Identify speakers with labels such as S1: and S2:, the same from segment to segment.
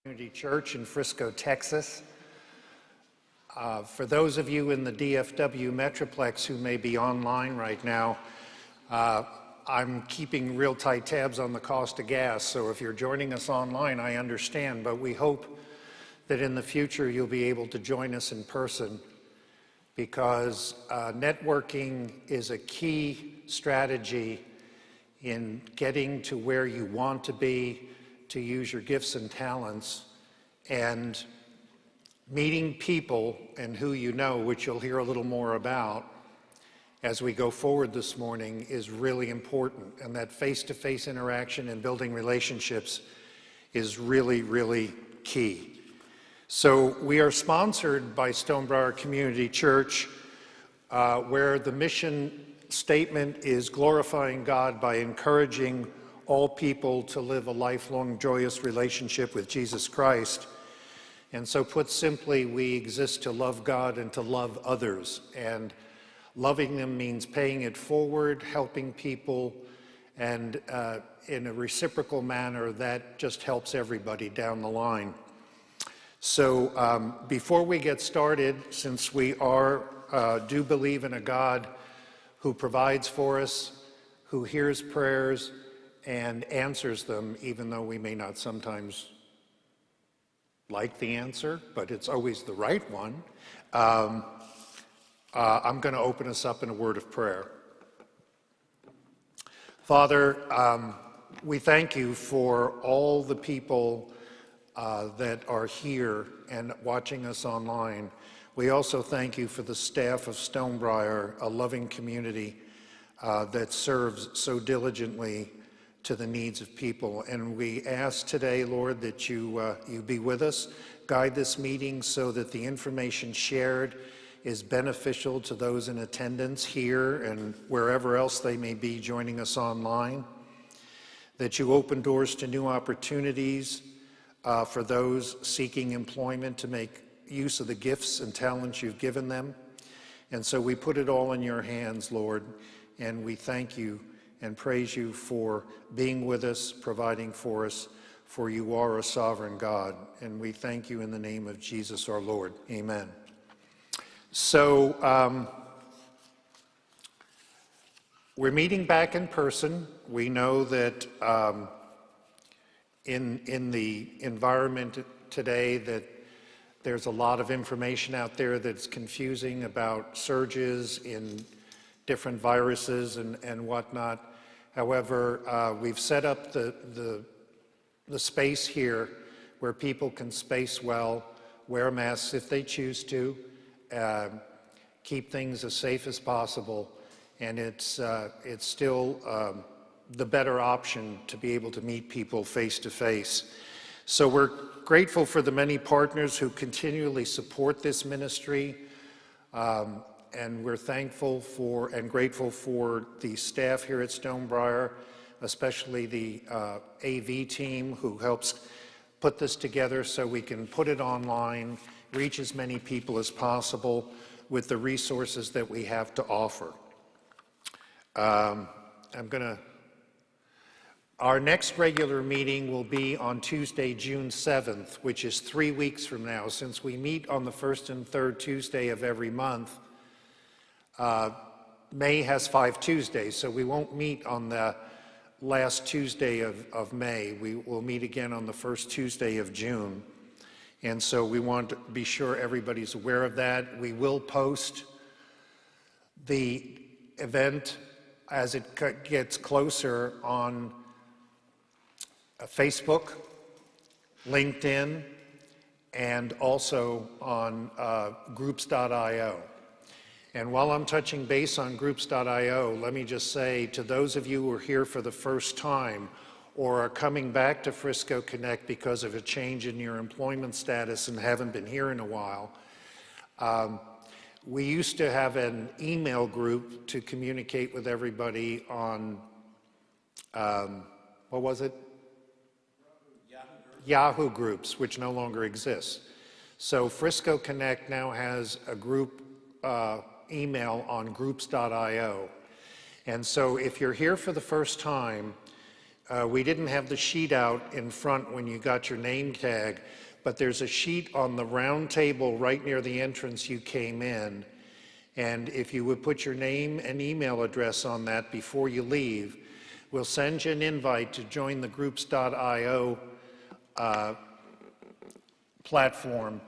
S1: Community Church in Frisco, Texas. For those of you in the DFW Metroplex who may be online right now, I'm keeping real tight tabs on the cost of gas, so if you're joining us online, I understand, but we hope that in the future you'll be able to join us in person, because networking is a key strategy in getting to where you want to be, to use your gifts and talents, and meeting people and who you know, which you'll hear a little more about as we go forward this morning, is really important. And that face-to-face interaction and building relationships is really, really key. So we are sponsored by Stonebriar Community Church, where the mission statement is glorifying God by encouraging all people to live a lifelong joyous relationship with Jesus Christ. And so put simply, we exist to love God and to love others. And loving them means paying it forward, helping people, and in a reciprocal manner that just helps everybody down the line. So before we get started, since we do believe in a God who provides for us, who hears prayers, and answers them, even though we may not sometimes like the answer, but it's always the right one. I'm going to open us up in a word of prayer. Father, we thank you for all the people that are here and watching us online. We also thank you for the staff of Stonebriar, a loving community that serves so diligently to the needs of people. And we ask today, Lord, that you be with us, guide this meeting so that the information shared is beneficial to those in attendance here and wherever else they may be joining us online, that you open doors to new opportunities for those seeking employment to make use of the gifts and talents you've given them. And so we put it all in your hands, Lord, and we thank you and praise you for being with us, providing for us, for you are a sovereign God. And we thank you in the name of Jesus our Lord. Amen. So we're meeting back in person. We know that in the environment today that there's a lot of information out there that's confusing about surges in different viruses and whatnot. However, we've set up the space here where people can space well, wear masks if they choose to, keep things as safe as possible, and it's still the better option to be able to meet people face to face. So we're grateful for the many partners who continually support this ministry. And we're thankful for and grateful for the staff here at Stonebriar, especially the AV team who helps put this together so we can put it online, reach as many people as possible with the resources that we have to offer. Our next regular meeting will be on Tuesday, June 7th, which is 3 weeks from now. Since we meet on the first and third Tuesday of every month, May has 5 Tuesdays, so we won't meet on the last Tuesday of May. We will meet again on the first Tuesday of June. And so we want to be sure everybody's aware of that. We will post the event as it gets closer on Facebook, LinkedIn, and also on groups.io. And while I'm touching base on groups.io, let me just say to those of you who are here for the first time or are coming back to Frisco Connect because of a change in your employment status and haven't been here in a while, we used to have an email group to communicate with everybody on, what was it? Yahoo Groups, which no longer exists. So Frisco Connect now has a group email on groups.io. And so if you're here for the first time, We didn't have the sheet out in front when you got your name tag, but there's a sheet on the round table right near the entrance you came in. And if you would put your name and email address on that before you leave, we'll send you an invite to join the groups.io platform.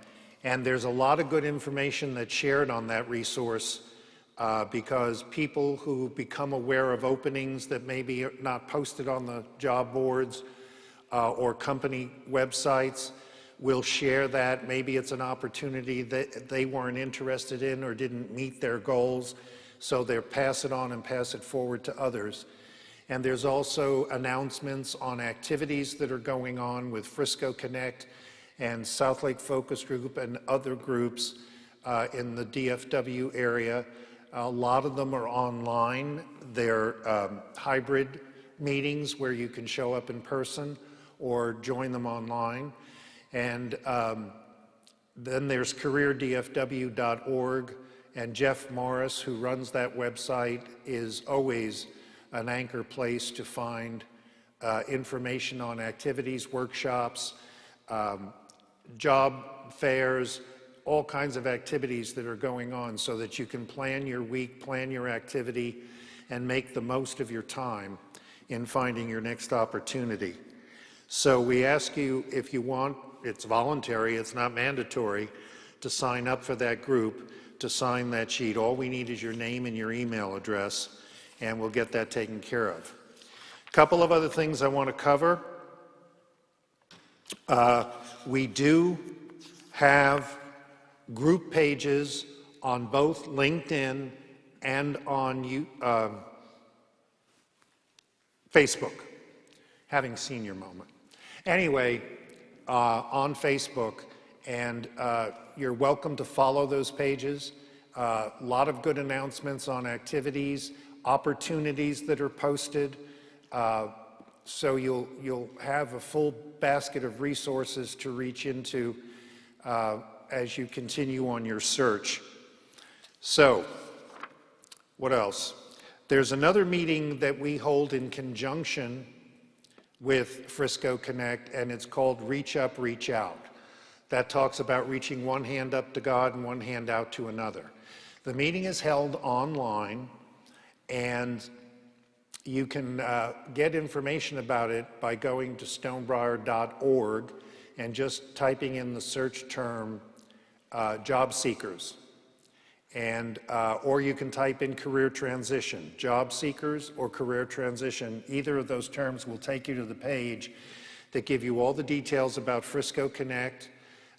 S1: And there's a lot of good information that's shared on that resource because people who become aware of openings that maybe are not posted on the job boards or company websites will share that. Maybe it's an opportunity that they weren't interested in or didn't meet their goals, so they'll pass it on and pass it forward to others. And there's also announcements on activities that are going on with Frisco Connect and South Lake Focus Group and other groups in the DFW area. A lot of them are online. They're hybrid meetings where you can show up in person or join them online. And then there's careerdfw.org, and Jeff Morris, who runs that website, is always an anchor place to find information on activities, workshops, job fairs, all kinds of activities that are going on so that you can plan your week, plan your activity, and make the most of your time in finding your next opportunity. So we ask you, if you want, it's voluntary, it's not mandatory, to sign up for that group, to sign that sheet. All we need is your name and your email address, and we'll get that taken care of. A couple of other things I want to cover. We do have group pages on both LinkedIn and on Facebook. Having senior moment. Anyway, on Facebook, and you're welcome to follow those pages. A lot of good announcements on activities, opportunities that are posted, so you'll have a full basket of resources to reach into as you continue on your search. So, what else? There's another meeting that we hold in conjunction with Frisco Connect, and it's called Reach Up, Reach Out. That talks about reaching one hand up to God and one hand out to another. The meeting is held online, and you can get information about it by going to stonebriar.org and just typing in the search term job seekers. And or you can type in career transition, job seekers or career transition. Either of those terms will take you to the page that give you all the details about Frisco Connect.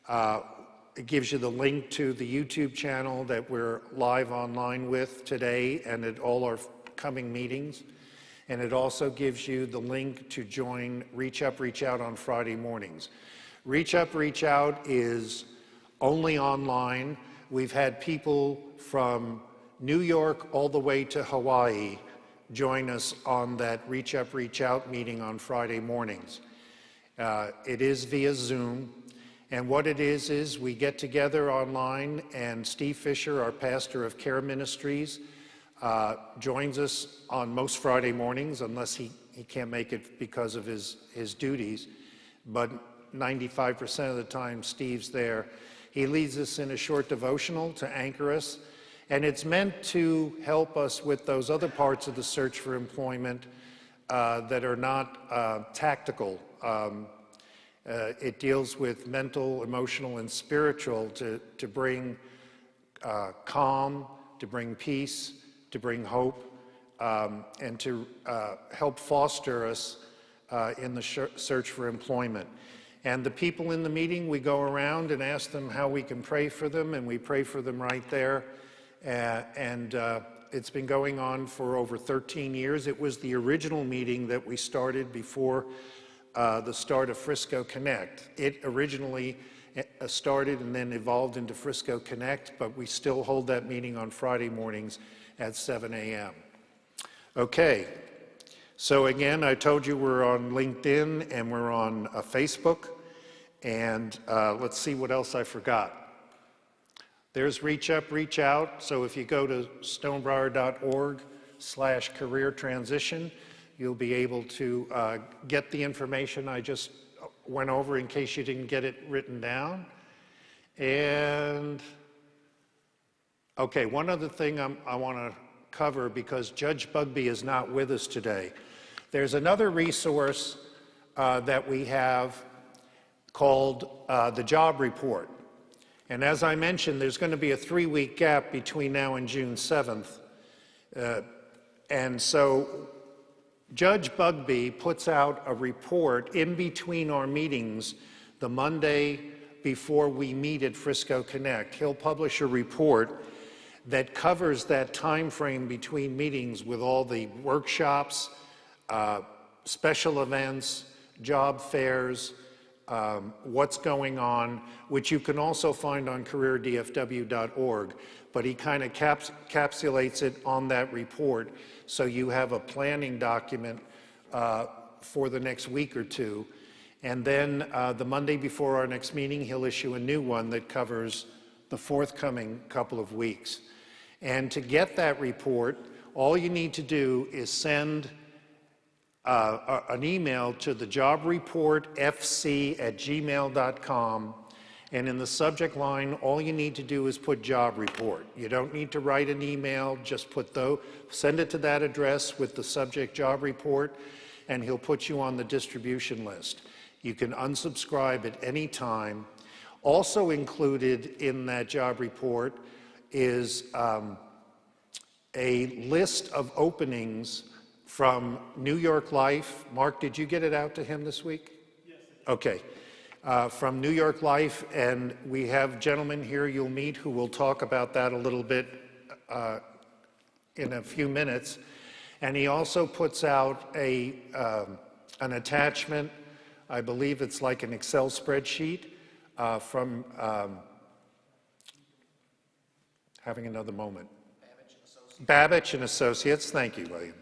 S1: It gives you the link to the YouTube channel that we're live online with today and at all our coming meetings. And it also gives you the link to join Reach Up, Reach Out on Friday mornings. Reach Up, Reach Out is only online. We've had people from New York all the way to Hawaii join us on that Reach Up, Reach Out meeting on Friday mornings. It is via Zoom, and what it is we get together online, and Steve Fisher, our pastor of Care Ministries, joins us on most Friday mornings, unless he can't make it because of his duties, but 95% of the time Steve's there. He leads us in a short devotional to anchor us, and it's meant to help us with those other parts of the search for employment that are not tactical. It deals with mental, emotional, and spiritual to bring calm, to bring peace, to bring hope, and to help foster us in the search for employment. And the people in the meeting, we go around and ask them how we can pray for them, and we pray for them right there. It's been going on for over 13 years. It was the original meeting that we started before the start of Frisco Connect. It originally started and then evolved into Frisco Connect, but we still hold that meeting on Friday mornings at 7 a.m. Okay. So again, I told you we're on LinkedIn and we're on Facebook, and let's see what else I forgot. There's Reach Up, Reach Out. So if you go to stonebriar.org/career transition, You'll be able to get the information I just went over in case you didn't get it written down. And, okay, one other thing I want to cover, because Judge Bugbee is not with us today. There's another resource that we have called the Job Report. And as I mentioned, there's going to be a 3-week gap between now and June 7th. And so Judge Bugbee puts out a report in between our meetings the Monday before we meet at Frisco Connect. He'll publish a report that covers that time frame between meetings with all the workshops, special events, job fairs, what's going on, which you can also find on careerdfw.org. But he kind of encapsulates it on that report, so you have a planning document for the next week or two. And then the Monday before our next meeting, he'll issue a new one that covers the forthcoming couple of weeks. And to get that report, all you need to do is send an email to the jobreportfc@gmail.com, and in the subject line, all you need to do is put job report. You don't need to write an email, just send it to that address with the subject job report, and he'll put you on the distribution list. You can unsubscribe at any time. Also included in that job report is a list of openings from New York Life. Mark, did you get it out to him this week? Yes. Okay. From New York Life, and we have gentlemen here you'll meet who will talk about that a little bit in a few minutes. And he also puts out an attachment, I believe it's like an Excel spreadsheet from having another moment. Babbage and Associates, thank you, William.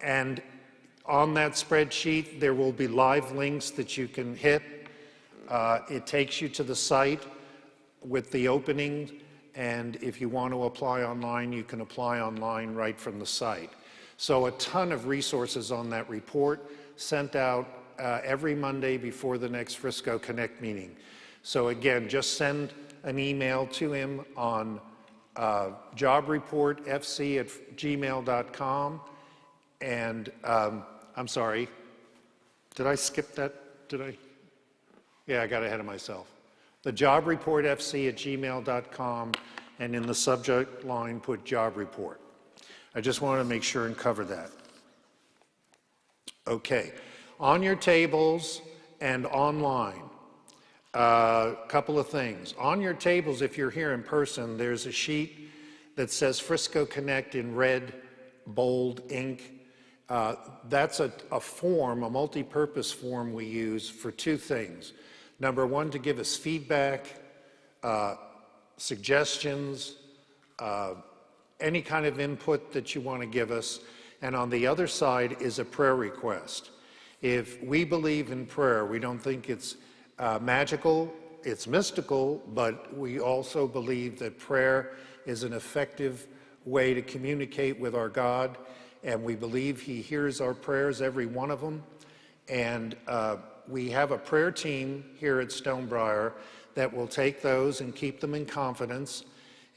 S1: And on that spreadsheet, there will be live links that you can hit. It takes you to the site with the opening, and if you want to apply online, you can apply online right from the site. So a ton of resources on that report, sent out every Monday before the next Frisco Connect meeting. So again, just send an email to him on jobreportfc@gmail.com. And I'm sorry, did I skip that? Did I? Yeah, I got ahead of myself. The jobreportfc@gmail.com, and in the subject line put job report. I just wanted to make sure and cover that. Okay, on your tables and online, a couple of things. On your tables, if you're here in person, there's a sheet that says Frisco Connect in red, bold ink. That's a form, a multi-purpose form we use for two things. Number one, to give us feedback, suggestions, any kind of input that you want to give us. And on the other side is a prayer request. If we believe in prayer, we don't think it's magical, it's mystical, but we also believe that prayer is an effective way to communicate with our God, and we believe He hears our prayers, every one of them. And we have a prayer team here at Stonebriar that will take those and keep them in confidence,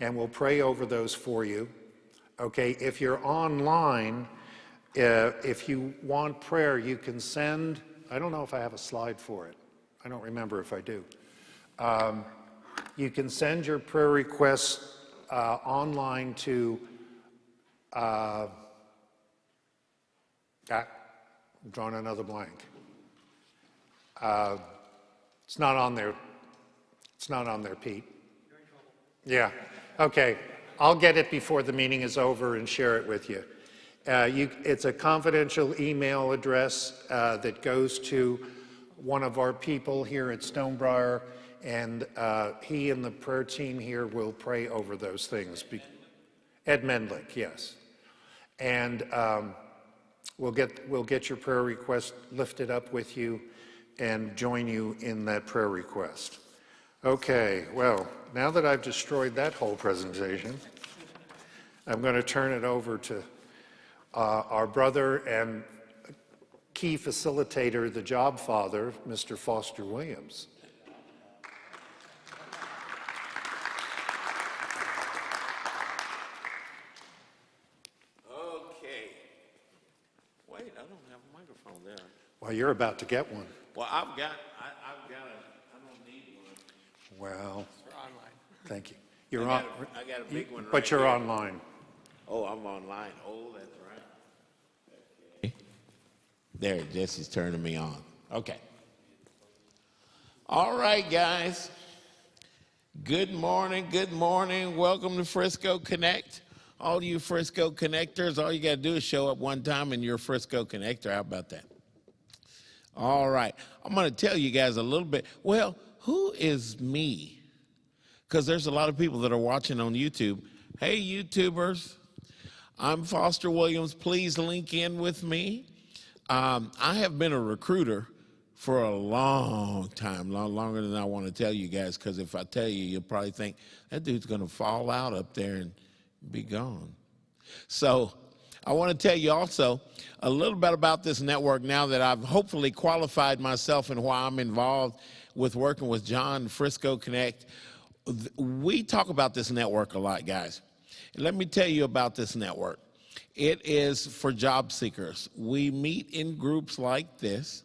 S1: and we'll pray over those for you. Okay, if you're online, if you want prayer, you can send, I don't know if I have a slide for it. I don't remember if I do. You can send your prayer requests online to, I'm drawing another blank. It's not on there. It's not on there, Pete. You're in trouble. Yeah, okay. I'll get it before the meeting is over and share it with you. It's a confidential email address that goes to one of our people here at Stonebriar, and he and the prayer team here will pray over those things. Ed Mendlick, yes. And we'll get your prayer request lifted up with you and join you in that prayer request. Okay, well, now that I've destroyed that whole presentation, I'm going to turn it over to our brother and key facilitator, the job father, Mr. Foster Williams.
S2: Okay. Wait, I don't have a microphone there.
S1: Well, you're about to get one.
S2: Well, I don't need one.
S1: Well,
S2: It's online.
S1: thank you.
S2: I got a big one right
S1: But you're
S2: here.
S1: online.
S2: Oh, I'm online. Oh, that's right. Okay. There, Jesse's turning me on. Okay. All right, guys. Good morning. Good morning. Welcome to Frisco Connect. All you Frisco Connectors, all you got to do is show up one time and you're a Frisco Connector. How about that? All right. I'm going to tell you guys a little bit. Well, who is me? Because there's a lot of people that are watching on YouTube. Hey, YouTubers. I'm Foster Williams. Please link in with me. I have been a recruiter for a long time, longer than I want to tell you guys, because if I tell you, you'll probably think that dude's going to fall out up there and be gone. So I want to tell you also a little bit about this network now that I've hopefully qualified myself and why I'm involved with working with John Frisco Connect. We talk about this network a lot, guys. Let me tell you about this network. It is for job seekers. We meet in groups like this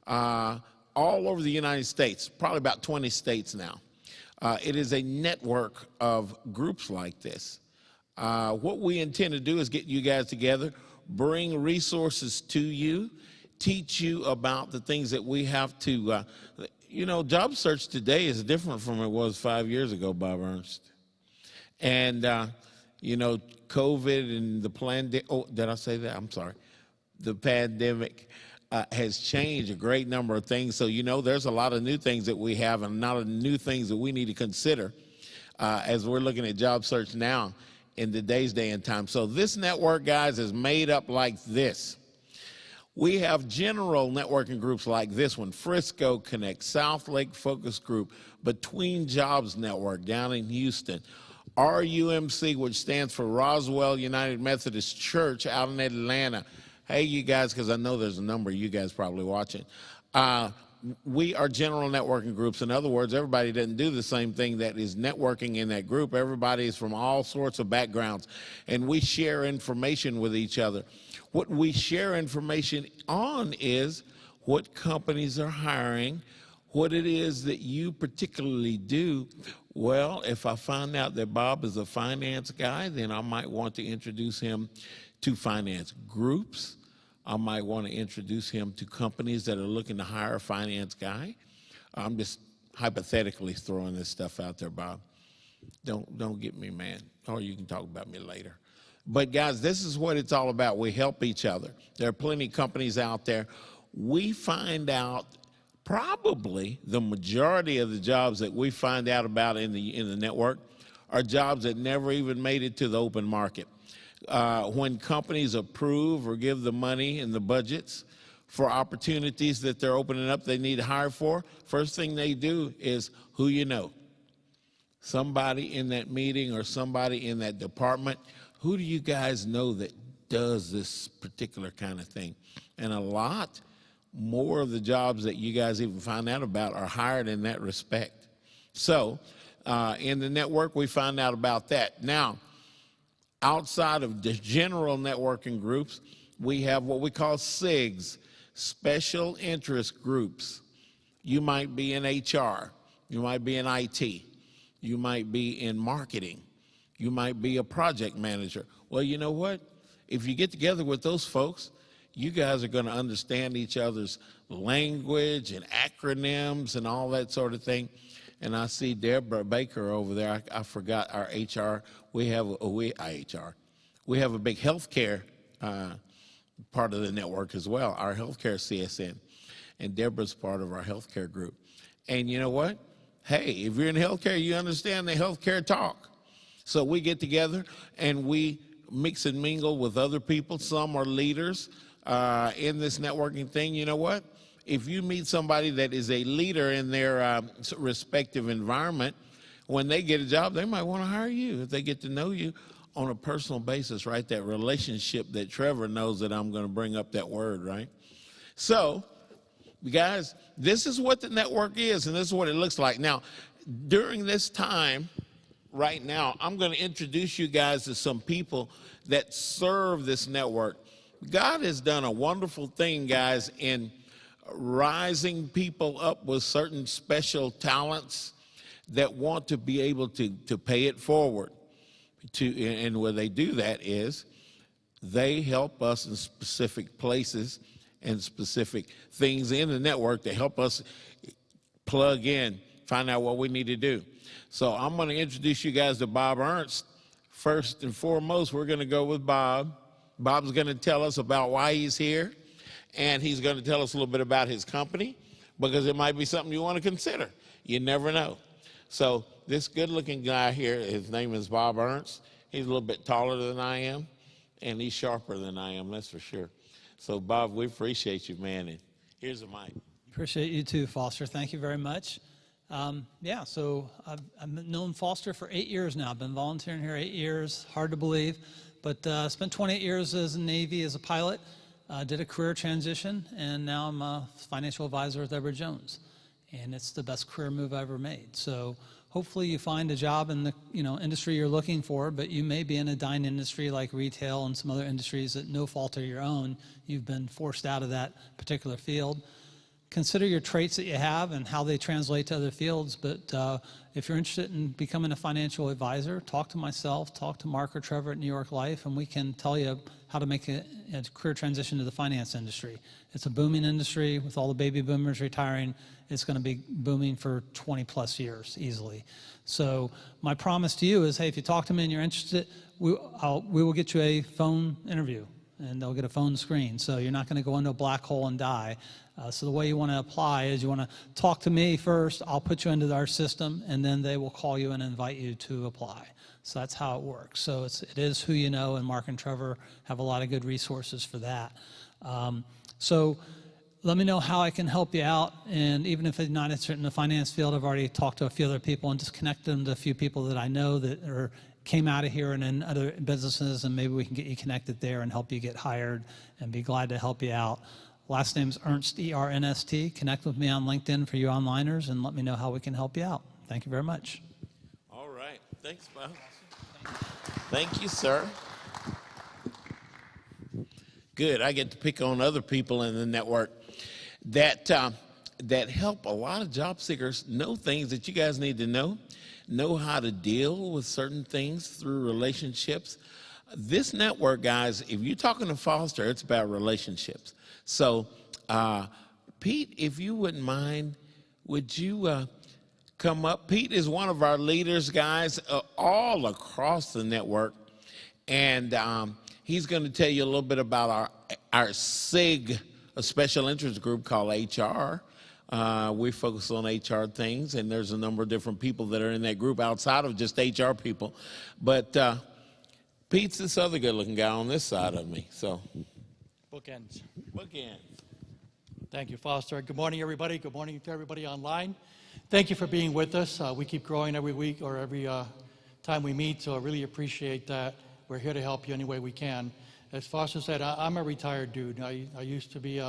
S2: all over the United States, probably about 20 states now. It is a network of groups like this. What we intend to do is get you guys together, bring resources to you, teach you about the things that we have to, job search today is different from it was 5 years ago, Bob Ernst. And, COVID and the pandemic, did I say that? I'm sorry. The pandemic has changed a great number of things. So, there's a lot of new things that we have and a lot of new things that we need to consider as we're looking at job search now in today's day and time. So this network, guys, is made up like this. We have general networking groups like this one, Frisco Connect, South Lake Focus Group, Between Jobs Network down in Houston, RUMC, which stands for Roswell United Methodist Church out in Atlanta. Hey, you guys, because I know there's a number of you guys probably watching. We are general networking groups. In other words, everybody doesn't do the same thing that is networking in that group. Everybody is from all sorts of backgrounds, and we share information with each other. What we share information on is what companies are hiring, what it is that you particularly do. Well, if I find out that Bob is a finance guy, then I might want to introduce him to finance groups. I might want to introduce him to companies that are looking to hire a finance guy. I'm just hypothetically throwing this stuff out there, Bob. Don't get me mad, or you can talk about me later. But guys, this is what it's all about. We help each other. There are plenty of companies out there. We find out probably the majority of the jobs that we find out about in the network are jobs that never even made it to the open market. When companies approve or give the money and the budgets for opportunities that they're opening up they need to hire for, first thing they do is who you know. Somebody in that meeting or somebody in that department. Who do you guys know that does this particular kind of thing? And a lot more of the jobs that you guys even find out about are hired in that respect. So in the network, we find out about that. Now, outside of the general networking groups, we have what we call SIGs, special interest groups. You might be in HR. You might be in IT. You might be in marketing. You might be a project manager. Well, you know what? If you get together with those folks, you guys are going to understand each other's language and acronyms and all that sort of thing. And I see Deborah Baker over there. I forgot our HR. We have a big healthcare part of the network as well, our healthcare CSN. And Deborah's part of our healthcare group. And you know what? Hey, if you're in healthcare, you understand the healthcare talk. So we get together and we mix and mingle with other people. Some are leaders in this networking thing. You know what? If you meet somebody that is a leader in their respective environment, when they get a job, they might want to hire you if they get to know you on a personal basis, right? That relationship that Trevor knows that I'm going to bring up that word, right? So, guys, this is what the network is, and this is what it looks like. Now, during this time, right now, I'm going to introduce you guys to some people that serve this network. God has done a wonderful thing, guys, in rising people up with certain special talents that want to be able to pay it forward. And where they do that is they help us in specific places and specific things in the network to help us plug in, find out what we need to do. So I'm going to introduce you guys to Bob Ernst. First and foremost, we're going to go with Bob. Bob's going to tell us about why he's here, and he's going to tell us a little bit about his company, because it might be something you want to consider. You never know. So this good-looking guy here, his name is Bob Ernst. He's a little bit taller than I am, and he's sharper than I am, that's for sure. So, Bob, we appreciate you, man, and here's a mic.
S3: Appreciate you too, Foster. Thank you very much. So I've known Foster for 8 years now. I've been volunteering here 8 years, hard to believe, but spent 28 years as a Navy as a pilot, did a career transition, and now I'm a financial advisor with Edward Jones. And it's the best career move I ever made. So hopefully you find a job in the industry you're looking for, but you may be in a dying industry like retail and some other industries that no fault of your own, you've been forced out of that particular field. Consider your traits that you have and how they translate to other fields, but if you're interested in becoming a financial advisor, talk to myself, talk to Mark or Trevor at New York Life, and we can tell you how to make a career transition to the finance industry. It's a booming industry with all the baby boomers retiring. It's going to be booming for 20 plus years easily. So my promise to you is, hey, if you talk to me and you're interested, we will get you a phone interview, and they'll get a phone screen. So you're not going to go into a black hole and die. So the way you want to apply is you want to talk to me first. I'll put you into our system, and then they will call you and invite you to apply. So that's how it works. So it is who you know, and Mark and Trevor have a lot of good resources for that. So let me know how I can help you out. And even if it's not in the finance field, I've already talked to a few other people and just connected them to a few people that I know that came out of here and in other businesses, and maybe we can get you connected there and help you get hired, and be glad to help you out. Last name's Ernst, E-R-N-S-T. Connect with me on LinkedIn for you onliners and let me know how we can help you out. Thank you very much.
S2: All right. Thanks, Bob. Thank you, sir. Good. I get to pick on other people in the network that help a lot of job seekers know things that you guys need to know how to deal with certain things through relationships. This network, guys, if you're talking to Foster, it's about relationships. So, Pete, if you wouldn't mind, would you come up? Pete is one of our leaders, guys, all across the network, and he's going to tell you a little bit about our SIG, a special interest group called HR. We focus on HR things, and there's a number of different people that are in that group outside of just HR people. But Pete's this other good-looking guy on this side of me, so.
S4: Bookends.
S2: Bookends.
S4: Thank you, Foster. Good morning, everybody. Good morning to everybody online. Thank you for being with us. We keep growing every week or every time we meet, so I really appreciate that. We're here to help you any way we can. As Foster said, I'm a retired dude. I used to be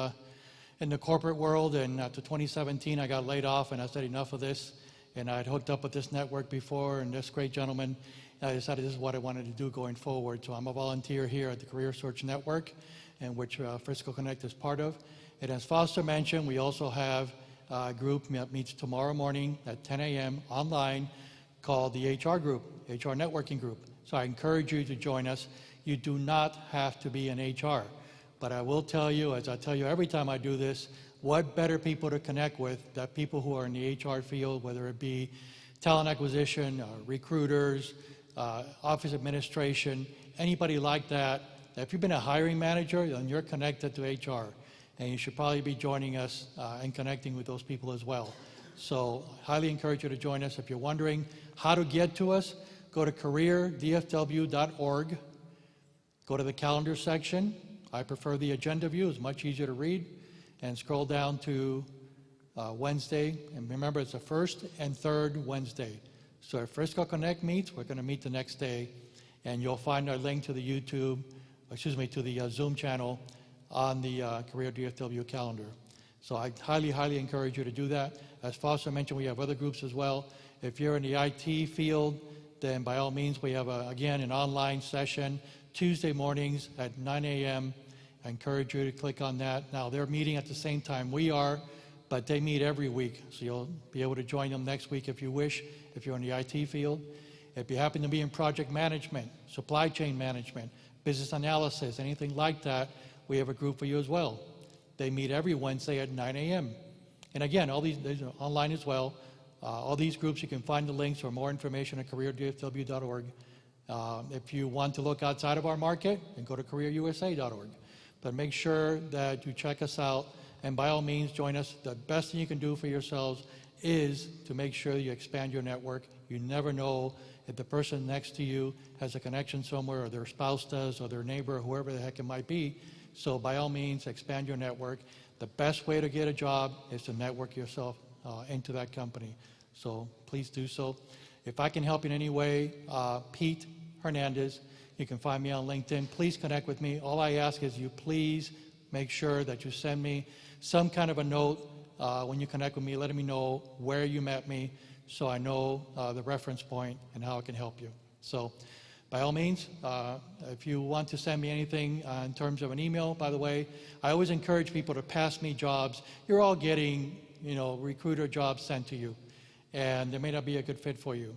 S4: in the corporate world, and after 2017, I got laid off, and I said enough of this. And I'd hooked up with this network before, and this great gentleman, and I decided this is what I wanted to do going forward. So I'm a volunteer here at the Career Search Network, and which Frisco Connect is part of. And as Foster mentioned, we also have a group that meets tomorrow morning at 10 a.m. online called the HR group, HR networking group. So I encourage you to join us. You do not have to be in HR, but I will tell you, as I tell you every time I do this, what better people to connect with than people who are in the HR field, whether it be talent acquisition, recruiters, office administration, anybody like that. If you've been a hiring manager, then you're connected to HR, and you should probably be joining us and connecting with those people as well. So highly encourage you to join us. If you're wondering how to get to us, go to careerdfw.org, go to the calendar section. I prefer the agenda view, it's much easier to read, and scroll down to Wednesday. And remember, it's the first and third Wednesday. So if Frisco Connect meets, we're going to meet the next day. and you'll find our link to the to the Zoom channel on the Career DFW calendar. So I highly, highly encourage you to do that. As Foster mentioned, we have other groups as well. If you're in the IT field, then by all means, we have, again, an online session Tuesday mornings at 9 a.m. I encourage you to click on that. Now, they're meeting at the same time we are, but they meet every week, so you'll be able to join them next week if you wish, if you're in the IT field. If you happen to be in project management, supply chain management, business analysis, anything like that, we have a group for you as well. They meet every Wednesday at 9 a.m. And again, all these are online as well. All these groups, you can find the links or more information at careerdfw.org. If you want to look outside of our market, then go to careerusa.org. But make sure that you check us out, and by all means, join us. The best thing you can do for yourselves is to make sure you expand your network. You never know if the person next to you has a connection somewhere, or their spouse does, or their neighbor, whoever the heck it might be. So by all means, expand your network. The best way to get a job is to network yourself into that company. So please do so. If I can help in any way, Pete Hernandez, you can find me on LinkedIn. Please connect with me. All I ask is you please make sure that you send me some kind of a note when you connect with me, letting me know where you met me so I know the reference point and how I can help you. So by all means, if you want to send me anything in terms of an email, by the way, I always encourage people to pass me jobs. You're all getting, recruiter jobs sent to you, and they may not be a good fit for you.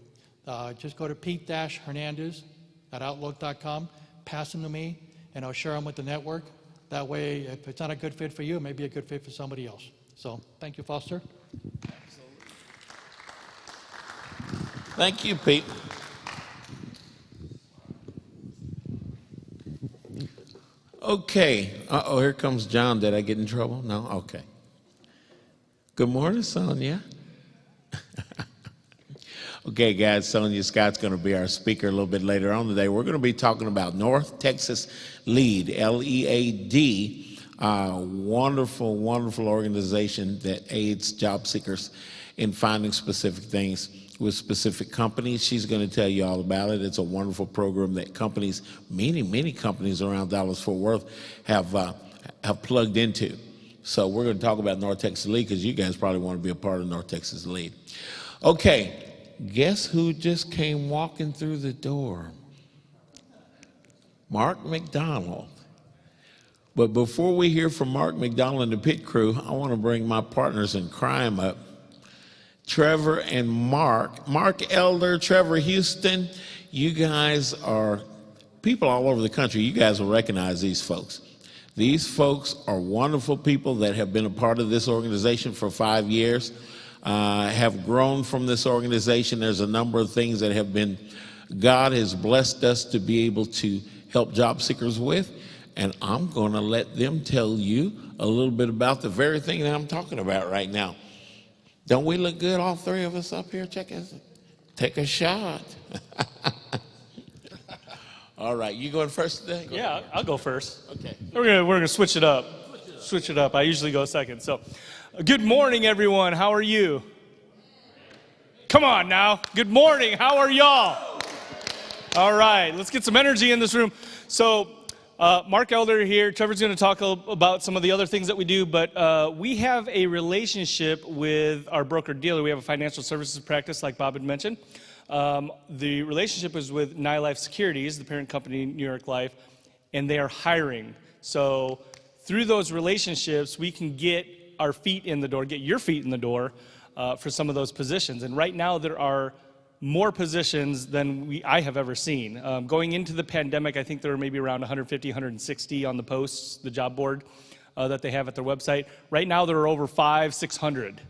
S4: Just go to pete-hernandez@outlook.com, pass them to me, and I'll share them with the network. That way, if it's not a good fit for you, it may be a good fit for somebody else. So thank you, Foster.
S2: Thank you, Pete. Okay. Uh-oh, here comes John. Did I get in trouble? No? Okay. Good morning, Sonia. Okay, guys, Sonia Scott's going to be our speaker a little bit later on today. We're going to be talking about North Texas LEAD, L-E-A-D, wonderful, wonderful organization that aids job seekers in finding specific things with specific companies. She's going to tell you all about it. It's a wonderful program that companies, many companies around Dallas-Fort Worth have plugged into. So we're going to talk about North Texas LEAD because you guys probably want to be a part of North Texas LEAD. Okay. Guess who just came walking through the door? Mark McDonald. But before we hear from Mark McDonald and the pit crew, I want to bring my partners in crime up. Trevor and Mark. Mark Elder, Trevor Houston, you guys are people all over the country. You guys will recognize these folks. These folks are wonderful people that have been a part of this organization for 5 years. Have grown from this organization. There's a number of things that God has blessed us to be able to help job seekers with, and I'm going to let them tell you a little bit about the very thing that I'm talking about right now. Don't we look good, all three of us up here? Check us. Take a shot. All right, you going first today?
S5: Yeah, I'll go first.
S2: Okay.
S5: We're gonna switch it up. Switch it up. I usually go second. So, good morning, everyone. How are you? Come on now. Good morning. How are y'all? All right. Let's get some energy in this room. So, Mark Elder here. Trevor's going to talk about some of the other things that we do, but we have a relationship with our broker-dealer. We have a financial services practice, like Bob had mentioned. The relationship is with NYLife Securities, the parent company, New York Life, and they are hiring. So, through those relationships, we can get our feet in the door, get your feet in the door for some of those positions. And right now, there are more positions than I have ever seen. Going into the pandemic, I think there were maybe around 150, 160 on the posts, the job board that they have at their website. Right now, there are over 500, 600.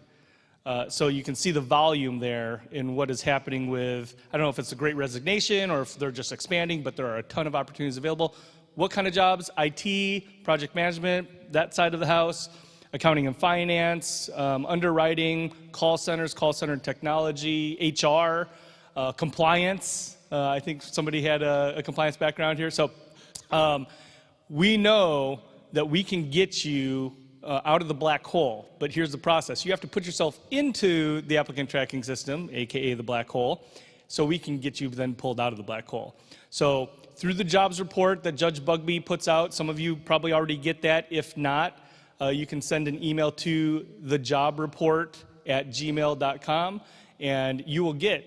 S5: So you can see the volume there in what is happening with, I don't know if it's a great resignation or if they're just expanding, but there are a ton of opportunities available. What kind of jobs? IT, project management, that side of the house, accounting and finance, underwriting, call centers, call center technology, HR, compliance. I think somebody had a compliance background here. So we know that we can get you out of the black hole, but here's the process. You have to put yourself into the applicant tracking system, AKA the black hole, so we can get you then pulled out of the black hole. So through the jobs report that Judge Bugbee puts out, some of you probably already get that. If not, you can send an email to thejobReport@gmail.com, and you will get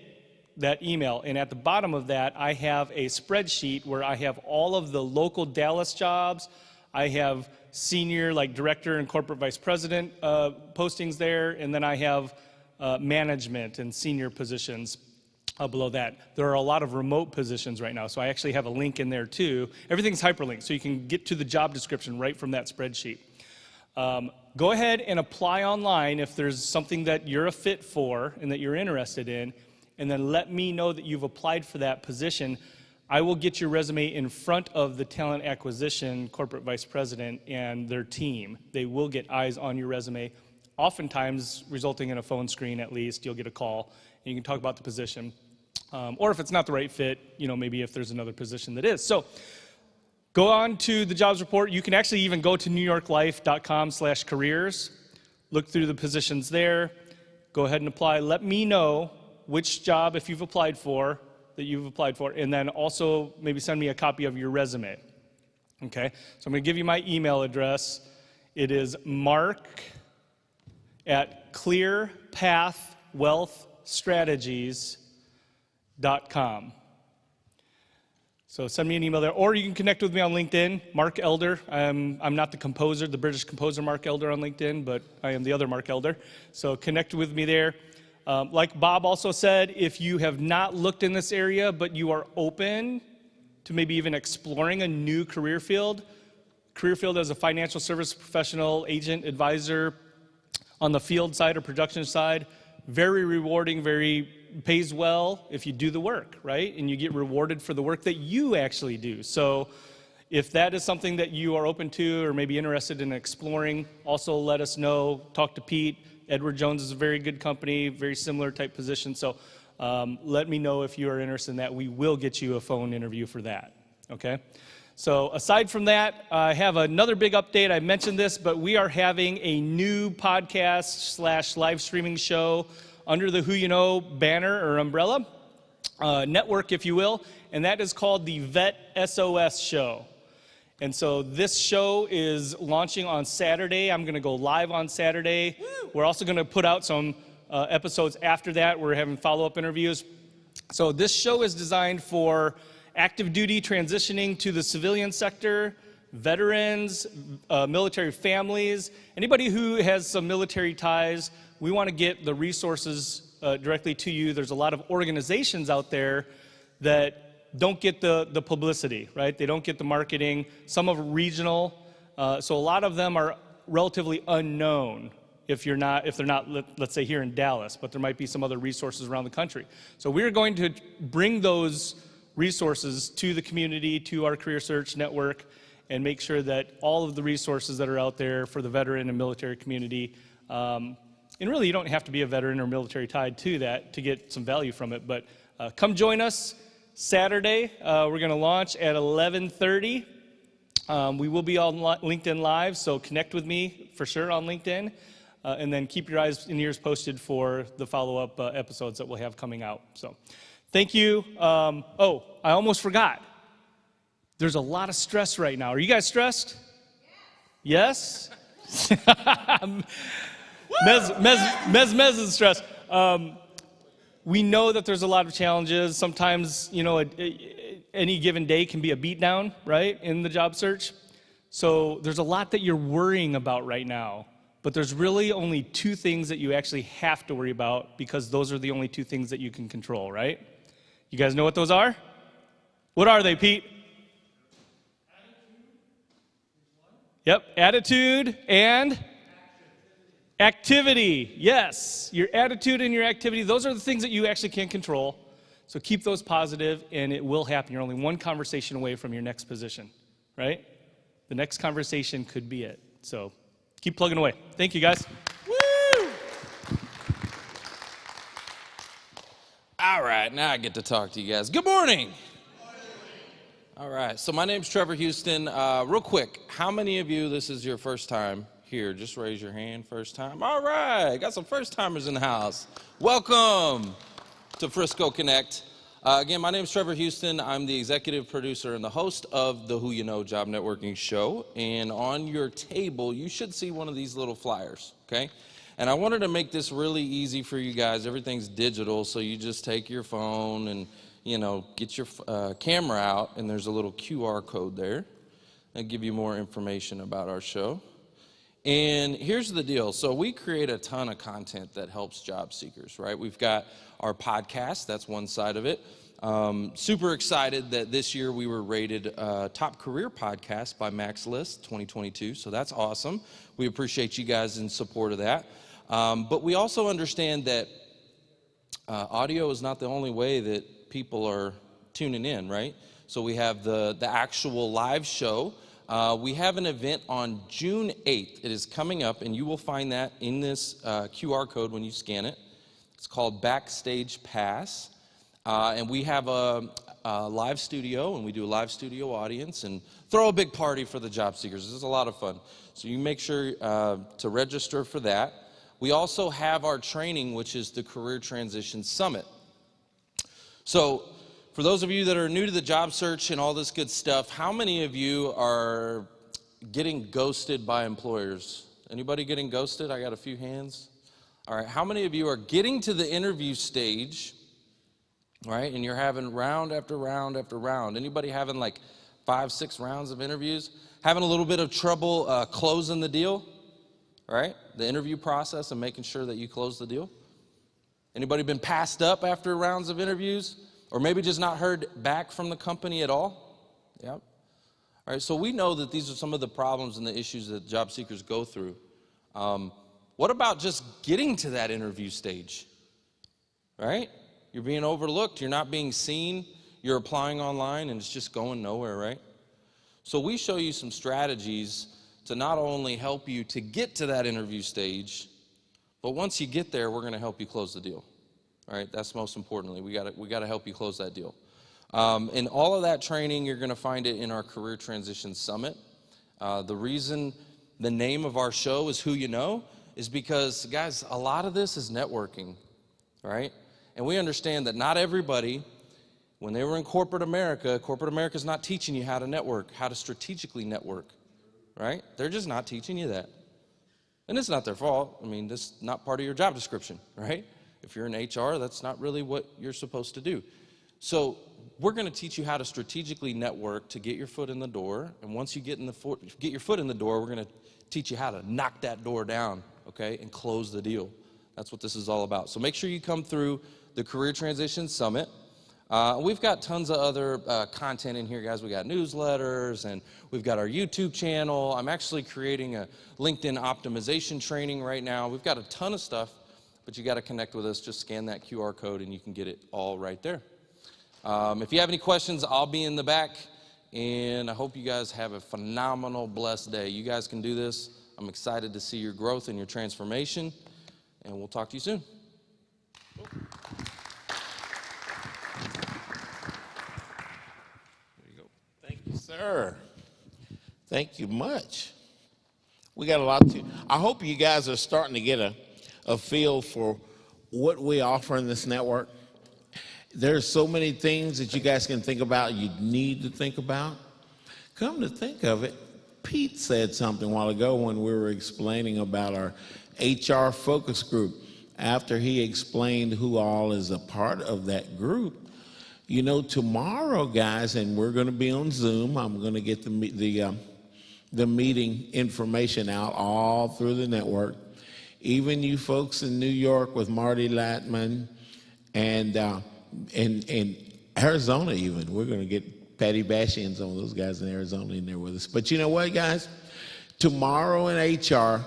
S5: that email. And at the bottom of that, I have a spreadsheet where I have all of the local Dallas jobs. I have senior, like director and corporate vice president postings there, and then I have management and senior positions below that. There are a lot of remote positions right now, so I actually have a link in there too. Everything's hyperlinked, so you can get to the job description right from that spreadsheet. Go ahead and apply online if there's something that you're a fit for and that you're interested in, and then let me know that you've applied for that position. I will get your resume in front of the talent acquisition corporate vice president and their team. They will get eyes on your resume, oftentimes resulting in a phone screen at least. You'll get a call, and you can talk about the position. Or if it's not the right fit, maybe if there's another position that is. So go on to the jobs report. You can actually even go to newyorklife.com/careers, look through the positions there, go ahead and apply. Let me know which job, if you've applied for, and then also maybe send me a copy of your resume. Okay, so I'm going to give you my email address. It is mark@clearpathwealthstrategies.com. So send me an email there, or you can connect with me on LinkedIn, Mark Elder. I'm not the composer, the British composer Mark Elder on LinkedIn, but I am the other Mark Elder. So connect with me there. Like Bob also said, if you have not looked in this area, but you are open to maybe even exploring a new career field as a financial service professional, agent, advisor, on the field side or production side, very rewarding, pays well if you do the work, right? And you get rewarded for the work that you actually do. So if that is something that you are open to or maybe interested in exploring, also let us know. Talk to Pete. Edward Jones is a very good company, very similar type position. So let me know if you are interested in that. We will get you a phone interview for that, okay? So aside from that, I have another big update. I mentioned this, but we are having a new podcast/live streaming show under the Who You Know banner or umbrella, network, if you will, and that is called the Vet SOS Show. And so this show is launching on Saturday. I'm going to go live on Saturday. Woo! We're also going to put out some episodes after that. We're having follow-up interviews. So this show is designed for active duty transitioning to the civilian sector, veterans, military families, anybody who has some military ties. We want to get the resources directly to you. There's a lot of organizations out there that don't get the publicity, right? They don't get the marketing. Some are regional, so a lot of them are relatively unknown if they're not, let's say, here in Dallas, but there might be some other resources around the country. So we're going to bring those resources to the community, to our career search network, and make sure that all of the resources that are out there for the veteran and military community, and really you don't have to be a veteran or military tied to that to get some value from it, but come join us. Saturday, we're going to launch at 11:30. We will be on LinkedIn Live, so connect with me for sure on LinkedIn, and then keep your eyes and ears posted for the follow-up episodes that we'll have coming out. So thank you. Oh, I almost forgot. There's a lot of stress right now. Are you guys stressed? Yes? Mez is stressed. We know that there's a lot of challenges. Sometimes, any given day can be a beatdown, right, in the job search. So there's a lot that you're worrying about right now, but there's really only two things that you actually have to worry about because those are the only two things that you can control, right? You guys know what those are? What are they, Pete? Yep, attitude and activity. Yes, your attitude and your activity, those are the things that you actually can control. So keep those positive, and it will happen. You're only one conversation away from your next position, right? The next conversation could be it. So keep plugging away. Thank you, guys.
S6: Woo! All right, now I get to talk to you guys. Good morning. All right, so my name's Trevor Houston. Real quick, how many of you, this is your first time here? Just raise your hand, first time. All right, got some first timers in the house. Welcome to Frisco Connect. Again, my name is Trevor Houston. I'm the executive producer and the host of the Who You Know Job Networking Show. And on your table, you should see one of these little flyers, okay? And I wanted to make this really easy for you guys. Everything's digital, so you just take your phone and, you know, get your camera out, and there's a little QR code there. That'll give you more information about our show. And here's the deal. So we create a ton of content that helps job seekers, right? We've got our podcast. That's one side of it. Super excited that this year we were rated top career podcast by Max List 2022. So that's awesome. We appreciate you guys in support of that. But we also understand that audio is not the only way that people are tuning in, right? So we have the actual live show. We have an event on June 8th. It is coming up, and you will find that in this QR code when you scan it. It's called Backstage Pass. And we have a live studio, and we do a live studio audience and throw a big party for the job seekers. This is a lot of fun. So you make sure to register for that. We also have our training, which is the Career Transition Summit. So for those of you that are new to the job search and all this good stuff, how many of you are getting ghosted by employers? Anybody getting ghosted? I got a few hands. All right, how many of you are getting to the interview stage, right, and you're having round after round after round? Anybody having like 5, 6 rounds of interviews? Having a little bit of trouble closing the deal, right? The interview process and making sure that you close the deal? Anybody been passed up after rounds of interviews? Or maybe just not heard back from the company at all? Yep. All right, so we know that these are some of the problems and the issues that job seekers go through. What about just getting to that interview stage? Right? You're being overlooked, you're not being seen, you're applying online and it's just going nowhere, right? So we show you some strategies to not only help you to get to that interview stage, but once you get there, we're going to help you close the deal. All right, that's most importantly. We got to help you close that deal. And all of that training, you're going to find it in our Career Transition Summit. The reason the name of our show is Who You Know is because, guys, a lot of this is networking, right? And we understand that not everybody, when they were in corporate America is not teaching you how to network, how to strategically network, right? They're just not teaching you that. And it's not their fault. I mean, this is not part of your job description, right? If you're in HR, that's not really what you're supposed to do. So we're going to teach you how to strategically network to get your foot in the door. And once you get your foot in the door, we're going to teach you how to knock that door down, okay, and close the deal. That's what this is all about. So make sure you come through the Career Transition Summit. We've got tons of other content in here, guys. We got newsletters, and we've got our YouTube channel. I'm actually creating a LinkedIn optimization training right now. We've got a ton of stuff. But you got to connect with us. Just scan that QR code and you can get it all right there. If you have any questions, I'll be in the back. And I hope you guys have a phenomenal, blessed day. You guys can do this. I'm excited to see your growth and your transformation. And we'll talk to you soon. There
S2: you go. Thank you, sir. Thank you much. We got a lot to. I hope you guys are starting to get a feel for what we offer in this network. There's so many things that you guys can think about, you need to think about. Come to think of it, Pete said something a while ago when we were explaining about our HR focus group. After he explained who all is a part of that group, you know, tomorrow, guys, and we're going to be on Zoom. I'm going to get the meeting information out all through the network. Even you folks in New York with Marty Latman and in Arizona even. We're going to get Patty Bashy and some of those guys in Arizona in there with us. But you know what, guys? Tomorrow in HR,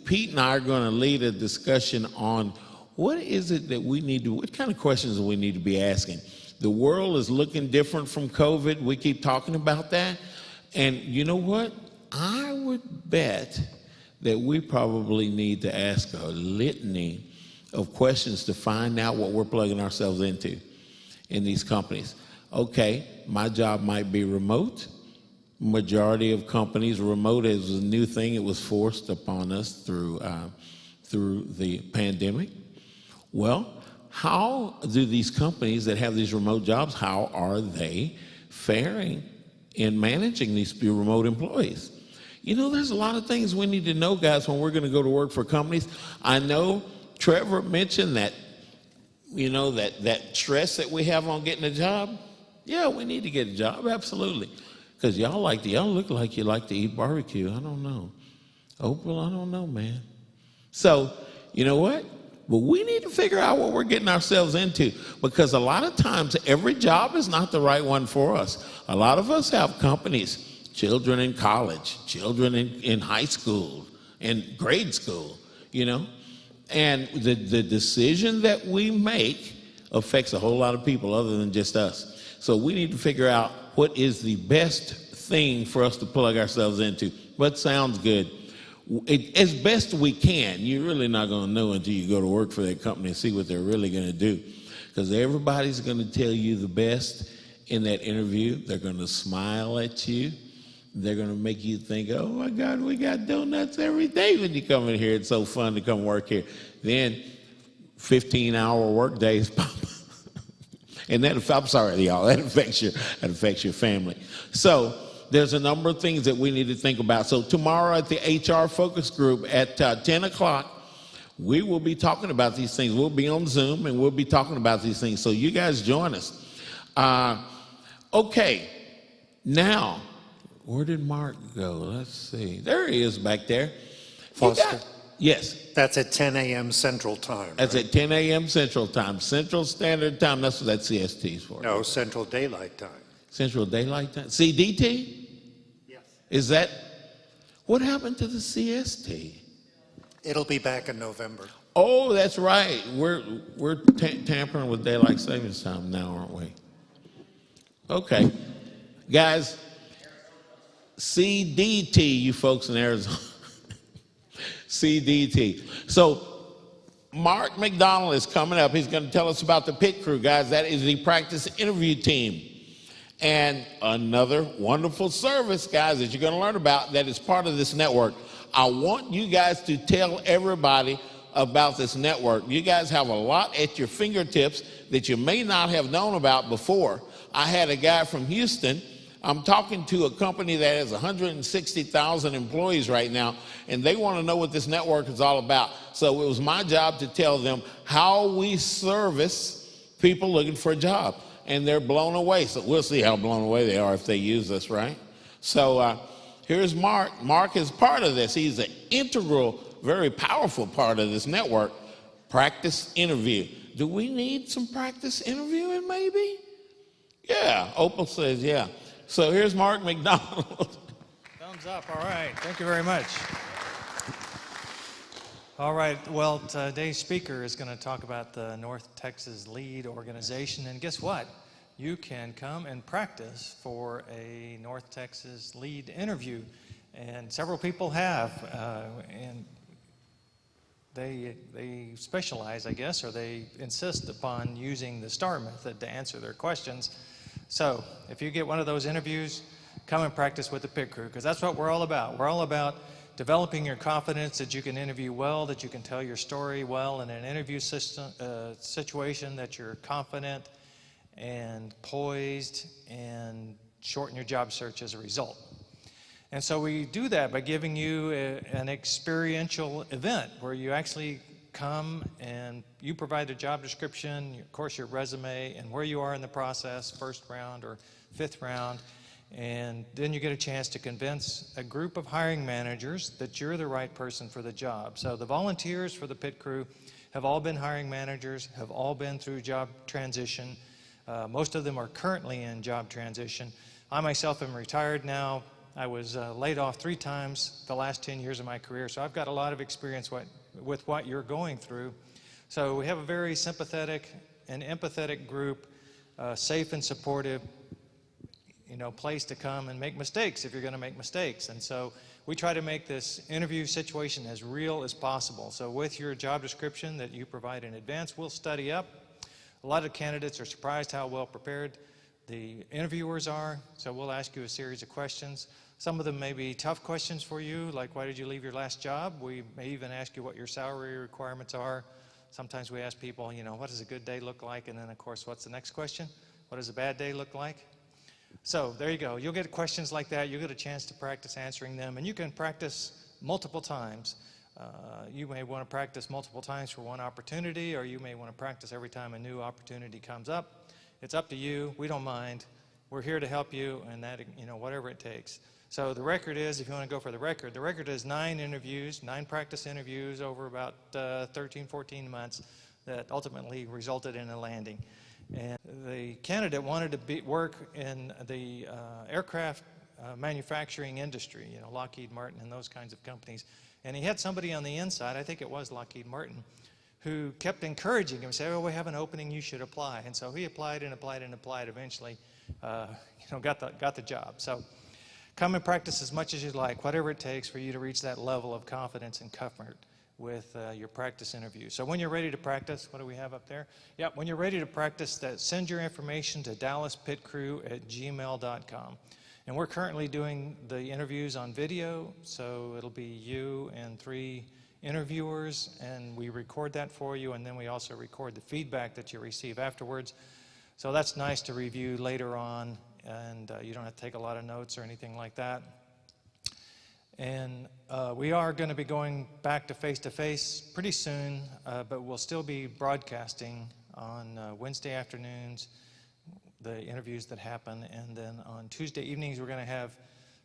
S2: Pete and I are going to lead a discussion on what is it that we need to, what kind of questions do we need to be asking? The world is looking different from COVID. We keep talking about that. And you know what? I would bet that we probably need to ask a litany of questions to find out what we're plugging ourselves into in these companies. Okay, my job might be remote. Majority of companies, remote is a new thing. It was forced upon us through the pandemic. Well, how do these companies that have these remote jobs, how are they faring in managing these remote employees? You know, there's a lot of things we need to know, guys, when we're going to go to work for companies. I know Trevor mentioned that, you know, that stress that we have on getting a job. Yeah, we need to get a job, absolutely. Because y'all look like you like to eat barbecue. I don't know. Opal, I don't know, man. So, you know what? But we need to figure out what we're getting ourselves into, because a lot of times every job is not the right one for us. A lot of us have companies, children in college, children in high school, in grade school, you know. And the decision that we make affects a whole lot of people other than just us. So we need to figure out what is the best thing for us to plug ourselves into. What sounds good? As best we can. You're really not going to know until you go to work for that company and see what they're really going to do, because everybody's going to tell you the best in that interview. They're going to smile at you. They're going to make you think, oh my God, we got donuts every day when you come in here. It's so fun to come work here. Then 15-hour work days pop up. And that, I'm sorry, y'all, that affects your family. So there's a number of things that we need to think about. So tomorrow at the HR focus group at 10 o'clock, we will be talking about these things. We'll be on Zoom and we'll be talking about these things. So you guys join us. Okay, now, where did Mark go? Let's see. There he is back there.
S1: Foster.
S2: Yes.
S1: That's at 10 a.m. Central Time.
S2: That's
S1: right?
S2: at 10 a.m. Central Time. Central Standard Time. That's what that CST is for.
S1: No, Central Daylight Time.
S2: Central Daylight Time. CDT?
S1: Yes.
S2: Is that, what happened to the CST?
S1: It'll be back in November.
S2: Oh, that's right. We're tampering with daylight savings time now, aren't we? Okay. Guys, CDT, you folks in Arizona. CDT. So Mark McDonald is coming up. He's going to tell us about the pit crew, guys. That is the practice interview team. And another wonderful service, guys, that you're going to learn about that is part of this network. I want you guys to tell everybody about this network. You guys have a lot at your fingertips that you may not have known about before. I had a guy from Houston. I'm talking to a company that has 160,000 employees right now, and they want to know what this network is all about. So it was my job to tell them how we service people looking for a job, and they're blown away. So we'll see how blown away they are if they use us, right? So here's Mark. Mark is part of this. He's an integral, very powerful part of this network. Practice interview. Do we need some practice interviewing maybe? Yeah, Opal says yeah. So here's Mark McDonald.
S7: Thumbs up. All right. Thank you very much. All right. Well, today's speaker is going to talk about the North Texas Lead Organization. And guess what? You can come and practice for a North Texas Lead interview. And several people have. And they specialize, I guess, or they insist upon using the STAR method to answer their questions. So if you get one of those interviews, come and practice with the pit crew, because that's what we're all about. We're all about developing your confidence that you can interview well, that you can tell your story well in an interview situation, that you're confident and poised and shorten your job search as a result. And so we do that by giving you an experiential event where you actually come and you provide a job description, of course your resume, and where you are in the process, first round or fifth round, and then you get a chance to convince a group of hiring managers that you're the right person for the job. So the volunteers for the pit crew have all been hiring managers, have all been through job transition. Most of them are currently in job transition. I myself am retired now. I was laid off 3 times the last 10 years of my career, so I've got a lot of experience with what you're going through. So we have a very sympathetic and empathetic group, safe and supportive, place to come and make mistakes if you're going to make mistakes. And so we try to make this interview situation as real as possible. So with your job description that you provide in advance, we'll study up. A lot of candidates are surprised how well prepared the interviewers are, so we'll ask you a series of questions. Some of them may be tough questions for you, like why did you leave your last job? We may even ask you what your salary requirements are. Sometimes we ask people, you know, what does a good day look like? And then, of course, what's the next question? What does a bad day look like? So there you go. You'll get questions like that. You'll get a chance to practice answering them, and you can practice multiple times. You may want to practice multiple times for one opportunity, or you may want to practice every time a new opportunity comes up. It's up to you. We don't mind. We're here to help you, and that, you know, whatever it takes. So the record is, if you want to go for the record is 9 interviews, 9 practice interviews over about 13, 14 months that ultimately resulted in a landing. And the candidate wanted to work in the aircraft manufacturing industry, you know, Lockheed Martin and those kinds of companies. And he had somebody on the inside, I think it was Lockheed Martin, who kept encouraging him, say, oh, we have an opening, you should apply. And so he applied and applied and applied, eventually, you know, got the job. So come and practice as much as you'd like, whatever it takes for you to reach that level of confidence and comfort with your practice interview. So when you're ready to practice, what do we have up there? Yeah, when you're ready to practice, send your information to dallaspitcrew@gmail.com. And we're currently doing the interviews on video, so it'll be you and 3 interviewers, and we record that for you, and then we also record the feedback that you receive afterwards. So that's nice to review later on, and you don't have to take a lot of notes or anything like that. And we are going to be going back to face-to-face pretty soon, but we'll still be broadcasting on Wednesday afternoons, the interviews that happen, and then on Tuesday evenings we're going to have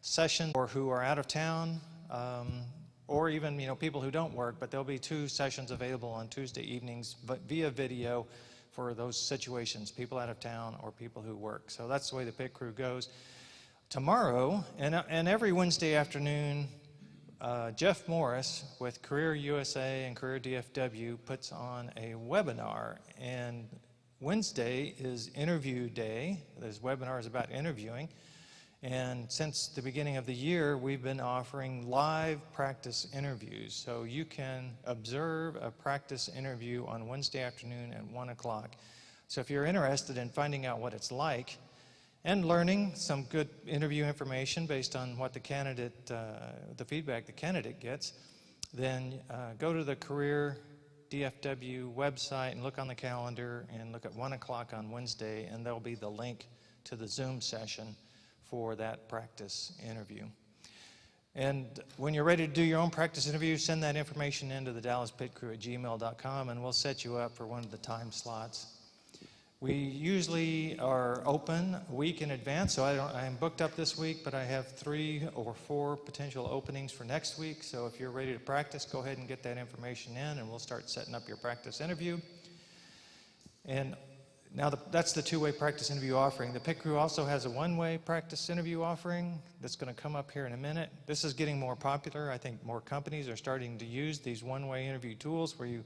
S7: sessions for who are out of town, or even, you know, people who don't work, but there'll be 2 sessions available on Tuesday evenings via video for those situations, people out of town or people who work. So that's the way the pit crew goes. Tomorrow and every Wednesday afternoon, Jeff Morris with Career USA and Career DFW puts on a webinar, and Wednesday is interview day. This webinar is about interviewing, and since the beginning of the year we've been offering live practice interviews, so you can observe a practice interview on Wednesday afternoon at 1 o'clock. So if you're interested in finding out what it's like and learning some good interview information based on what the candidate, the feedback the candidate gets, then go to the Career DFW website and look on the calendar and look at 1 o'clock on Wednesday, and there'll be the link to the Zoom session for that practice interview. And when you're ready to do your own practice interview, send that information into the dallaspitcrew@gmail.com, and we'll set you up for one of the time slots. We usually are open a week in advance, so I am booked up this week, but I have 3 or 4 potential openings for next week. So if you're ready to practice, go ahead and get that information in, and we'll start setting up your practice interview. And now that's the 2-way practice interview offering. The pit crew also has a 1-way practice interview offering that's going to come up here in a minute. This is getting more popular. I think more companies are starting to use these 1-way interview tools where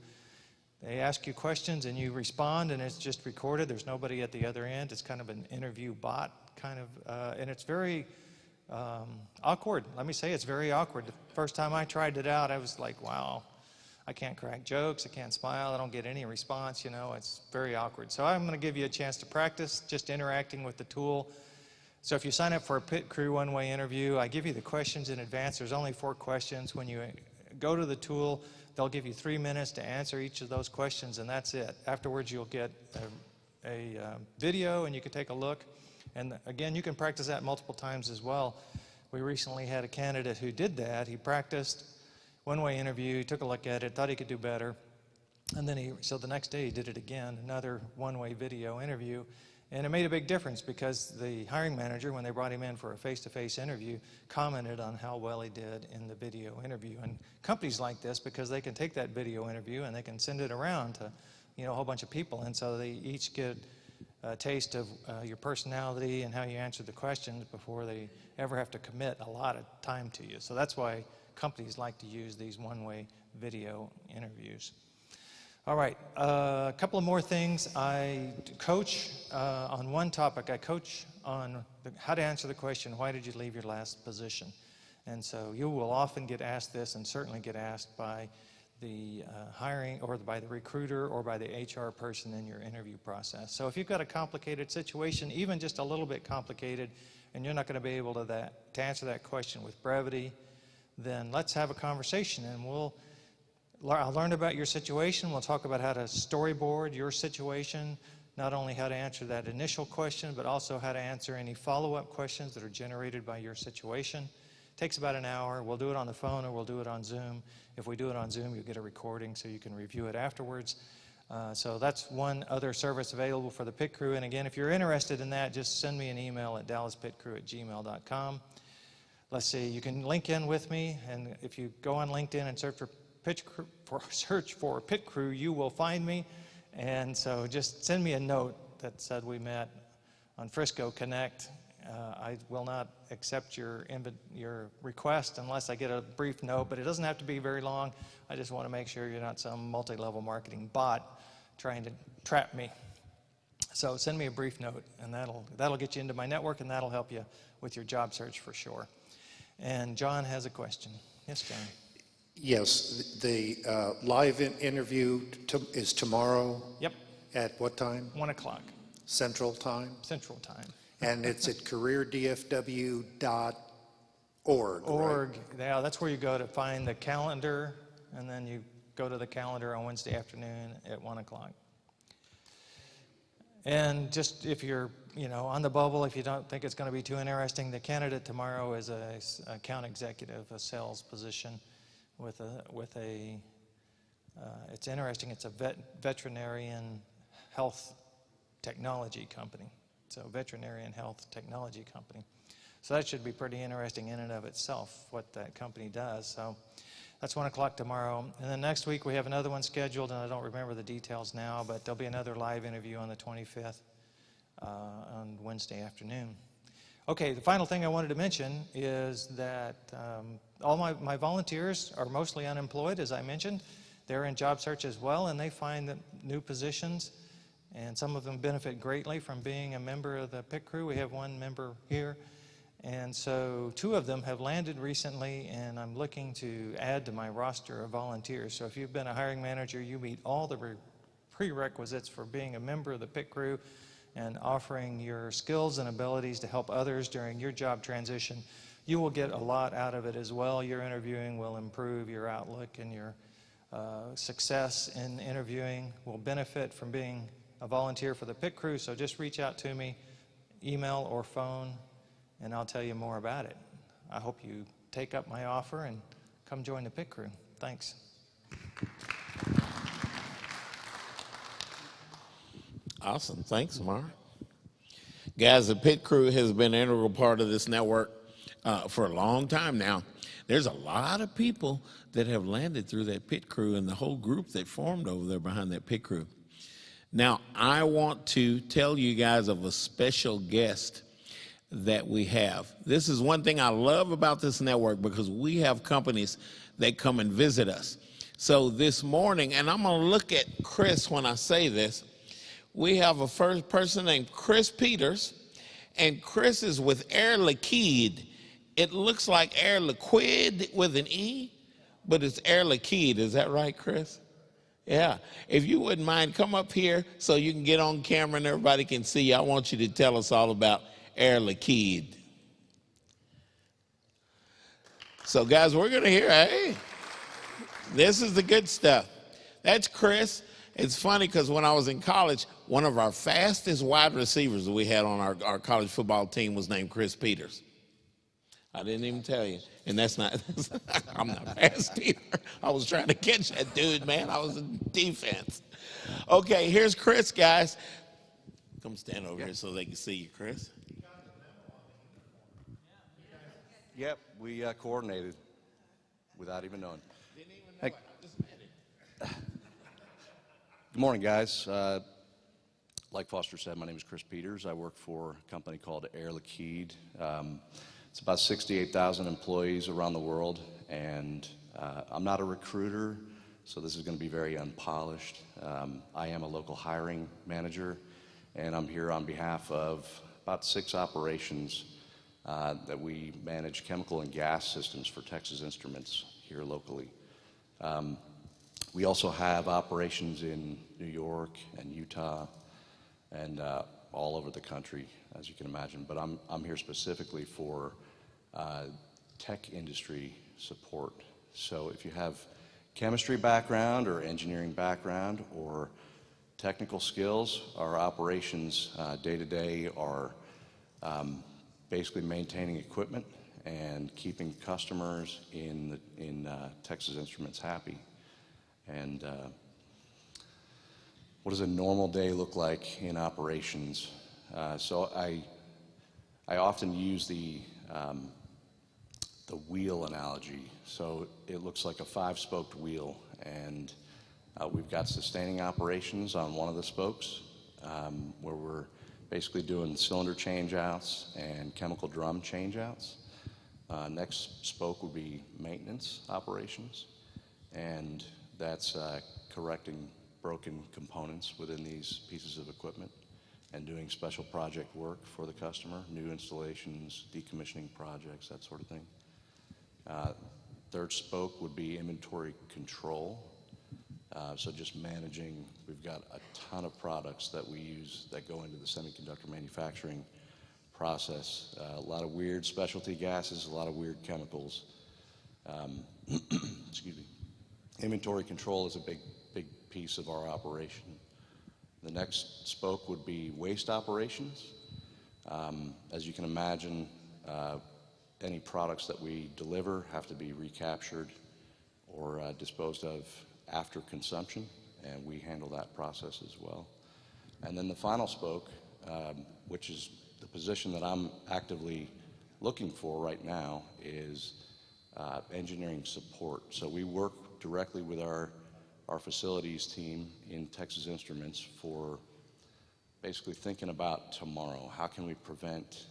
S7: they ask you questions and you respond, and it's just recorded. There's nobody at the other end. It's kind of an interview bot kind of, and it's very awkward. Let me say it's very awkward. The first time I tried it out, I was like, wow, I can't crack jokes, I can't smile, I don't get any response, you know, it's very awkward. So I'm going to give you a chance to practice just interacting with the tool. So if you sign up for a pit crew 1-way interview, I give you the questions in advance. There's only 4 questions. When you go to the tool, they'll give you 3 minutes to answer each of those questions, and that's it. Afterwards, you'll get a video, and you can take a look. And again, you can practice that multiple times as well. We recently had a candidate who did that. He practiced 1-way interview, he took a look at it, thought he could do better, and then so the next day he did it again, another 1-way video interview. And it made a big difference because the hiring manager, when they brought him in for a face-to-face interview, commented on how well he did in the video interview. And companies like this, because they can take that video interview and they can send it around to, you know, a whole bunch of people, and so they each get a taste of your personality and how you answer the questions before they ever have to commit a lot of time to you. So that's why companies like to use these 1-way video interviews. All right, a couple of more things. I coach on one topic. I coach on how to answer the question, why did you leave your last position? And so you will often get asked this, and certainly get asked by the hiring or by the recruiter or by the HR person in your interview process. So if you've got a complicated situation, even just a little bit complicated, and you're not going to be able to answer that question with brevity, then let's have a conversation, and we'll I'll learn about your situation. We'll talk about how to storyboard your situation, not only how to answer that initial question, but also how to answer any follow-up questions that are generated by your situation. It takes about an hour. We'll do it on the phone or we'll do it on Zoom. If we do it on Zoom, you'll get a recording so you can review it afterwards. So that's one other service available for the pit crew. And again, if you're interested in that, just send me an email at dallaspitcrew@gmail.com. Let's see, you can link in with me, and if you go on LinkedIn and search for pit crew, you will find me. And so just send me a note that said we met on Frisco Connect. I will not accept your request unless I get a brief note, but it doesn't have to be very long. I just want to make sure you're not some multi-level marketing bot trying to trap me. So send me a brief note, and that'll get you into my network, and that'll help you with your job search for sure. And John has a question. Yes, John.
S1: Yes, the live interview is tomorrow.
S7: Yep.
S1: At what time?
S7: 1 o'clock.
S1: Central Time?
S7: Central Time.
S1: And it's at careerdfw.org.
S7: Org.
S1: Right?
S7: Yeah, that's where you go to find the calendar, and then you go to the calendar on Wednesday afternoon at 1 o'clock. And just if you're, on the bubble, if you don't think it's going to be too interesting, the candidate tomorrow is a account executive, a sales position with a it's interesting. It's a veterinarian health technology company. So veterinarian health technology company. So that should be pretty interesting in and of itself, what that company does. So that's 1 o'clock tomorrow. And then next week we have another one scheduled, and I don't remember the details now, but there'll be another live interview on the 25th on Wednesday afternoon. Okay, the final thing I wanted to mention is that all my volunteers are mostly unemployed, as I mentioned. They're in job search as well, and they find that new positions, and some of them benefit greatly from being a member of the pit crew. We have one member here. And so 2 of them have landed recently, and I'm looking to add to my roster of volunteers. So if you've been a hiring manager, you meet all the prerequisites for being a member of the pit crew and offering your skills and abilities to help others during your job transition. You will get a lot out of it as well. Your interviewing will improve your outlook, and your success in interviewing will benefit from being a volunteer for the pit crew. So just reach out to me, email or phone, and I'll tell you more about it. I hope you take up my offer and come join the pit crew. Thanks.
S2: Awesome. Thanks, Mark. Guys, the pit crew has been an integral part of this network for a long time now. There's a lot of people that have landed through that pit crew and the whole group that formed over there behind that pit crew. Now, I want to tell you guys of a special guest that we have. This is one thing I love about this network, because we have companies that come and visit us. So this morning, and I'm going to look at Chris when I say this, we have a first person named Chris Peters, and Chris is with Air Liquide. It looks like Air Liquid with an E, but it's Air Liquide. Is that right, Chris? Yeah. If you wouldn't mind, come up here so you can get on camera and everybody can see you. I want you to tell us all about Air Liquide. So, guys, we're going to hear, hey, this is the good stuff. That's Chris. It's funny because when I was in college, one of our fastest wide receivers that we had on our college football team was named Chris Peters. I didn't even tell you. And that's not, I'm not fast either. I was trying to catch that dude, man. I was in defense. Okay, here's Chris, guys. Come stand over here so they can see you, Chris.
S8: Yep, we coordinated without even knowing.
S2: Didn't even know
S8: Good morning, guys. Like Foster said, my name is Chris Peters. I work for a company called Air Liquide. It's about 68,000 employees around the world, and I'm not a recruiter, so this is going to be very unpolished. I am a local hiring manager, and I'm here on behalf of about 6 operations that we manage chemical and gas systems for Texas Instruments here locally. We also have operations in New York and Utah and all over the country, as you can imagine. But I'm here specifically for tech industry support. So if you have chemistry background or engineering background or technical skills. Our operations day to day are basically maintaining equipment and keeping customers in Texas Instruments happy. And what does a normal day look like in operations? So I often use the wheel analogy. So it looks like a 5-spoked wheel, and we've got sustaining operations on one of the spokes, where we're basically doing cylinder changeouts and chemical drum changeouts. Next spoke would be maintenance operations, and that's correcting broken components within these pieces of equipment and doing special project work for the customer, new installations, decommissioning projects, that sort of thing. Third spoke would be inventory control. So just managing, we've got a ton of products that we use that go into the semiconductor manufacturing process. A lot of weird specialty gases, a lot of weird chemicals. Excuse me. Inventory control is a big piece of our operation. The next spoke would be waste operations. As you can imagine, any products that we deliver have to be recaptured or disposed of after consumption, and we handle that process as well. And then the final spoke, which is the position that I'm actively looking for right now, is engineering support. So we work directly with our facilities team in Texas Instruments for basically thinking about tomorrow. How can we prevent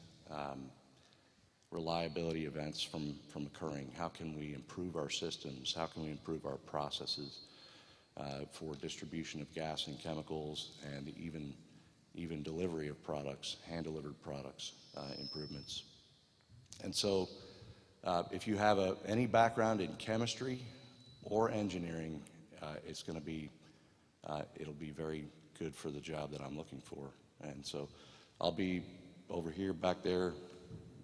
S8: reliability events from occurring? How can we improve our systems? How can we improve our processes for distribution of gas and chemicals, and even delivery of products, hand-delivered products, improvements? And so if you have any background in chemistry or engineering, it's going to be, it'll be very good for the job that I'm looking for. And so I'll be over here, back there,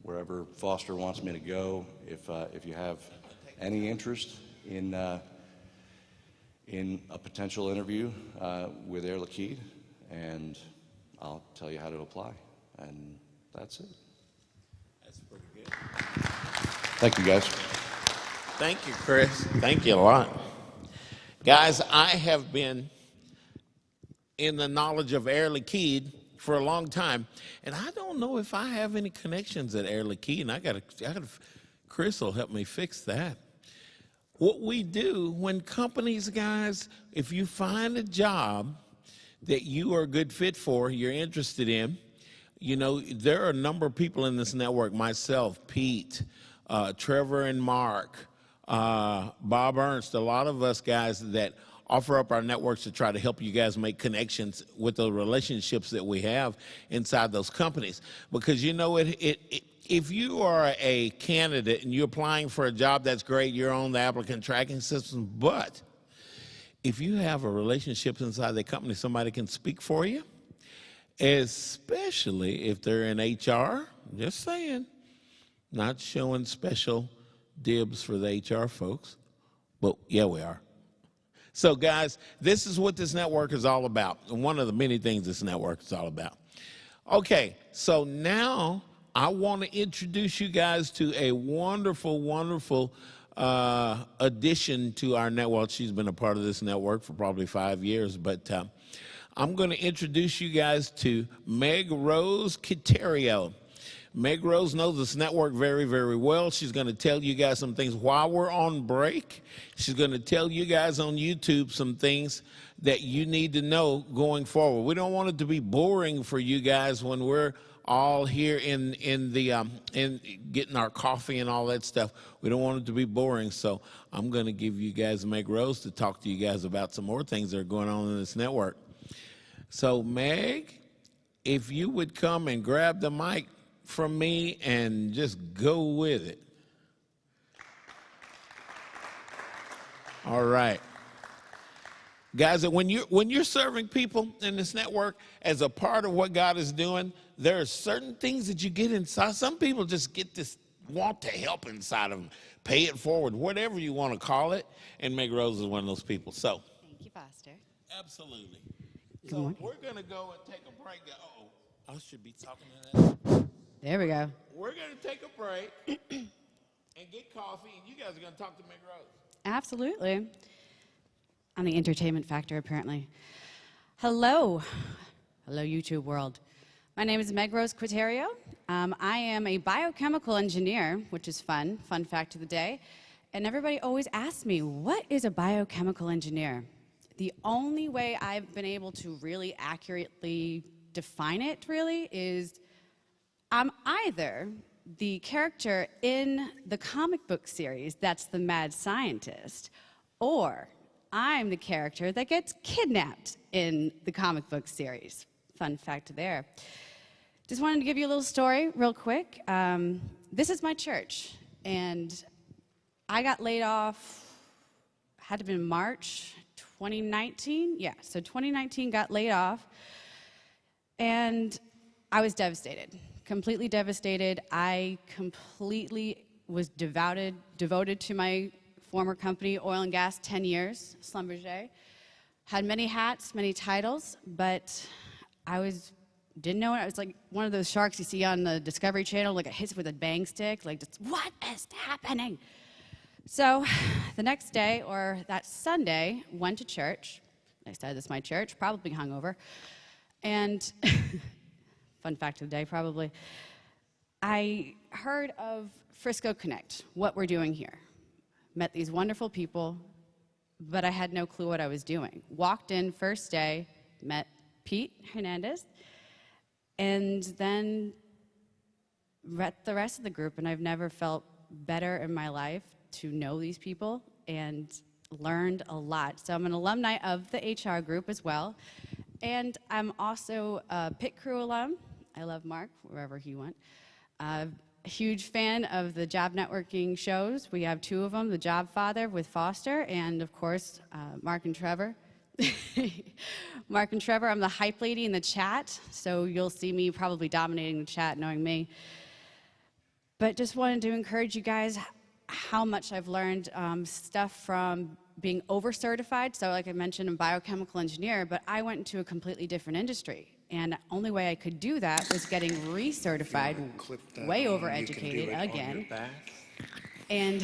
S8: wherever Foster wants me to go. If you have any interest in a potential interview with Air Liquide, and I'll tell you how to apply. And that's it.
S2: That's pretty good.
S8: Thank you, guys.
S2: Thank you, Chris. Thank you a lot. Guys, I have been in the knowledge of Air Liquide for a long time, and I don't know if I have any connections at Air Liquide, and I gotta, Chris will help me fix that. What we do when companies, guys, if you find a job that you are a good fit for, you're interested in, you know, there are a number of people in this network, myself, Pete, Trevor and Mark, Bob Ernst, a lot of us guys that offer up our networks to try to help you guys make connections with the relationships that we have inside those companies. Because, you know, if you are a candidate and you're applying for a job, that's great, you're on the applicant tracking system, but if you have a relationship inside the company, somebody can speak for you, especially if they're in HR, just saying, not showing special dibs for the HR folks, but yeah, we are. So guys, this is what this network is all about, and one of the many things this network is all about. Okay, so now I want to introduce you guys to a wonderful, wonderful addition to our network. She's been a part of this network for probably 5 years, but I'm going to introduce you guys to Meg Rose Quiterio. Meg Rose knows this network very, very well. She's going to tell you guys some things while we're on break. She's going to tell you guys on YouTube some things that you need to know going forward. We don't want it to be boring for you guys when we're all here in getting our coffee and all that stuff. We don't want it to be boring, so I'm going to give you guys Meg Rose to talk to you guys about some more things that are going on in this network. So Meg, if you would come and grab the mic from me and just go with it. All right. Guys, when you're serving people in this network as a part of what God is doing, there are certain things that you get inside. Some people just get this want to help inside of them. Pay it forward, whatever you want to call it. And Meg Rose is one of those people. So,
S9: Thank you, Foster.
S2: absolutely.
S9: Good
S2: So
S9: morning.
S2: we're going to go and take a break. I should be talking to that.
S9: There we go.
S2: We're going to take a break and get coffee, and you guys are going to talk to Meg Rose.
S9: Absolutely. On the entertainment factor, apparently. Hello. Hello, YouTube world. My name is Meg Rose Quiterio. I am a biochemical engineer, which is fun. Fun fact of the day. And everybody always asks me, what is a biochemical engineer? The only way I've been able to really accurately define it, really, is I'm either the character in the comic book series that's the mad scientist, or I'm the character that gets kidnapped in the comic book series. Fun fact there. Just wanted to give you a little story real quick. This is my church, and I got laid off, had to be in March 2019. Yeah, so 2019 got laid off, and I was devastated, completely devastated. I completely was devoted to my former company, oil and gas, 10 years, Schlumberger. Had many hats, many titles, but didn't know it. I was like one of those sharks you see on the Discovery Channel, like it hits with a bang stick, like, just, what is happening? So the next day, or that Sunday, went to church. I said, this is my church, probably hungover. And fun fact of the day, probably. I heard of Frisco Connect, what we're doing here. Met these wonderful people, but I had no clue what I was doing. Walked in first day, met Pete Hernandez, and then met the rest of the group, and I've never felt better in my life to know these people and learned a lot. So I'm an alumni of the HR group as well, and I'm also a pit crew alum. I love Mark, wherever he went. A huge fan of the job networking shows. We have two of them, The Job Father with Foster, and of course, Mark and Trevor. Mark and Trevor, I'm the hype lady in the chat, so you'll see me probably dominating the chat, knowing me. But just wanted to encourage you guys how much I've learned stuff from being over-certified. So like I mentioned, I'm a biochemical engineer, but I went into a completely different industry. And the only way I could do that was getting recertified, way overeducated again. And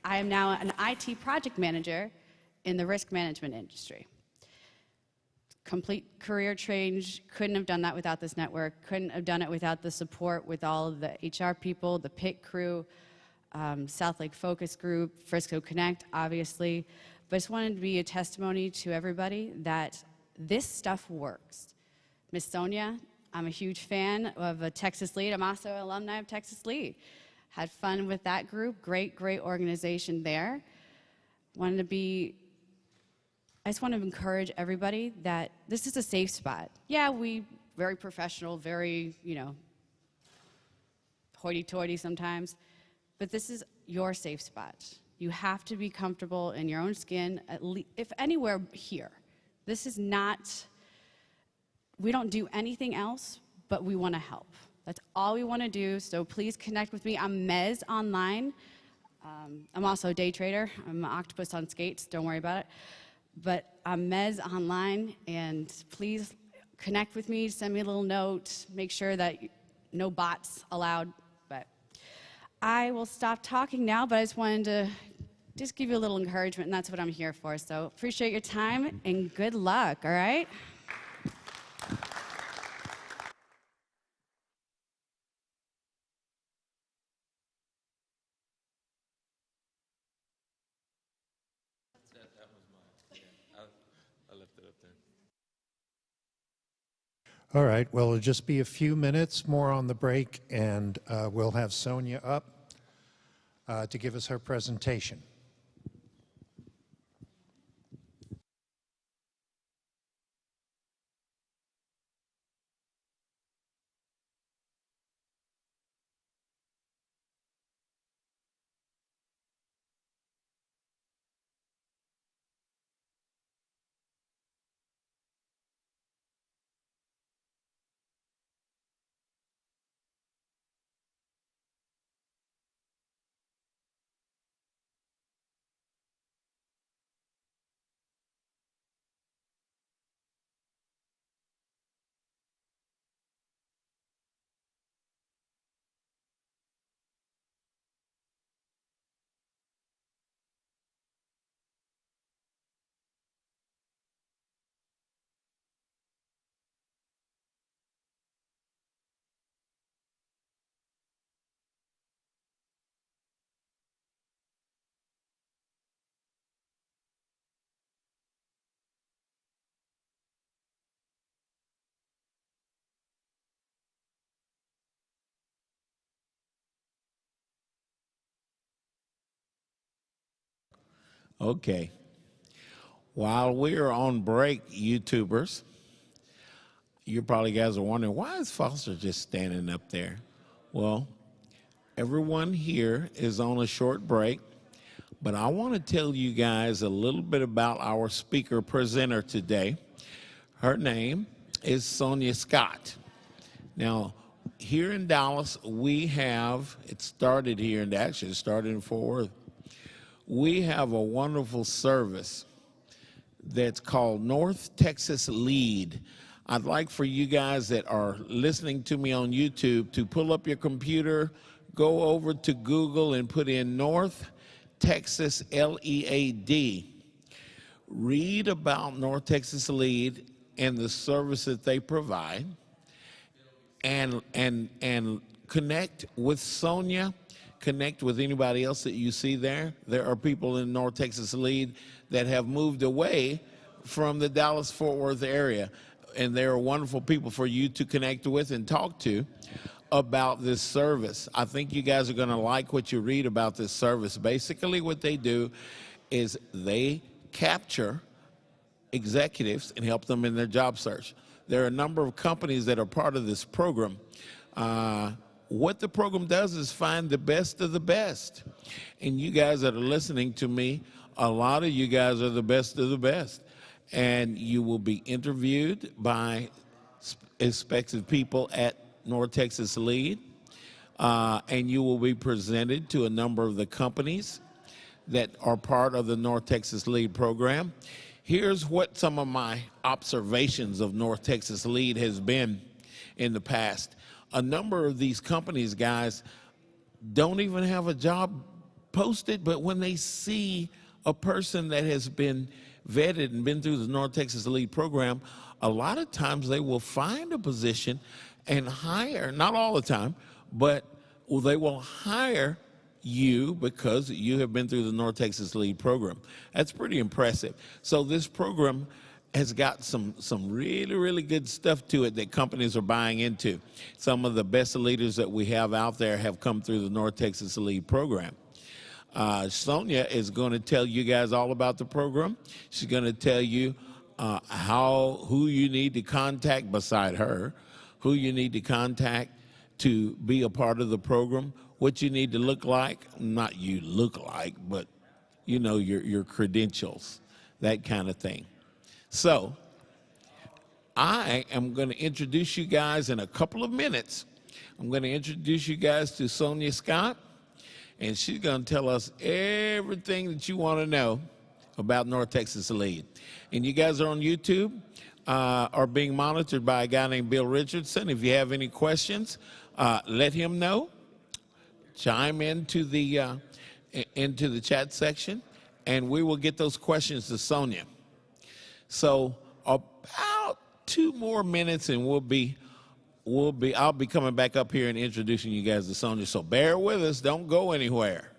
S9: I am now an IT project manager in the risk management industry. Complete career change. Couldn't have done that without this network. Couldn't have done it without the support with all of the HR people, the pit crew, South Lake Focus Group, Frisco Connect, obviously. But I just wanted to be a testimony to everybody that this stuff works. Miss Sonia, I'm a huge fan of Texas Lead. I'm also an alumni of Texas Lead. Had fun with that group. Great, great organization there. I just want to encourage everybody that this is a safe spot. Yeah, we very professional, very, hoity-toity sometimes, but this is your safe spot. You have to be comfortable in your own skin, at least, if anywhere here. This is not, we don't do anything else, but we want to help. That's all we want to do, so please connect with me. I'm Mez online. I'm also a day trader. I'm an octopus on skates, don't worry about it. But I'm Mez online, and please connect with me, send me a little note, make sure that no bots allowed. But I will stop talking now, but I just wanted to just give you a little encouragement, and that's what I'm here for. So appreciate your time, and good luck, all right?
S6: I left it up there.
S1: All right, well, it'll just be a few minutes more on the break, and we'll have Sonia up to give us her presentation.
S2: Okay. While we are on break, YouTubers, you probably guys are wondering, why is Foster just standing up there? Well, everyone here is on a short break, but I want to tell you guys a little bit about our speaker presenter today. Her name is Sonia Scott. Now, here in Dallas, we have, it started here, and actually it started in Fort Worth. We have a wonderful service that's called North Texas Lead. I'd like for you guys that are listening to me on YouTube to pull up your computer, go over to Google and put in North Texas LEAD. Read about North Texas Lead and the service that they provide, and connect with Sonia, connect with anybody else that you see there. There are people in North Texas Lead that have moved away from the Dallas-Fort Worth area, and they are wonderful people for you to connect with and talk to about this service. I think you guys are going to like what you read about this service. Basically, what they do is they capture executives and help them in their job search. There are a number of companies that are part of this program. What the program does is find the best of the best. And you guys that are listening to me, a lot of you guys are the best of the best. And you will be interviewed by expected people at North Texas Lead. And you will be presented to a number of the companies that are part of the North Texas Lead program. Here's what some of my observations of North Texas Lead has been in the past. A number of these companies, guys, don't even have a job posted, but when they see a person that has been vetted and been through the North Texas Lead program, a lot of times they will find a position and hire, not all the time, but they will hire you because you have been through the North Texas Lead program. That's pretty impressive. So this program has got some really, really good stuff to it that companies are buying into. Some of the best leaders that we have out there have come through the North Texas Lead program. Sonia is going to tell you guys all about the program. She's going to tell you who you need to contact beside her, who you need to contact to be a part of the program, what you need to look like, not you look like, but you know, your credentials, that kind of thing. So I am going to introduce you guys in a couple of minutes. I'm going to introduce you guys to Sonia Scott, and she's going to tell us everything that you want to know about North Texas Lead. And you guys are on YouTube, are being monitored by a guy named Bill Richardson. If you have any questions, let him know. Chime into the chat section, and we will get those questions to Sonia. So about 2 more minutes, and I'll be coming back up here and introducing you guys to Sonia. So bear with us. Don't go anywhere.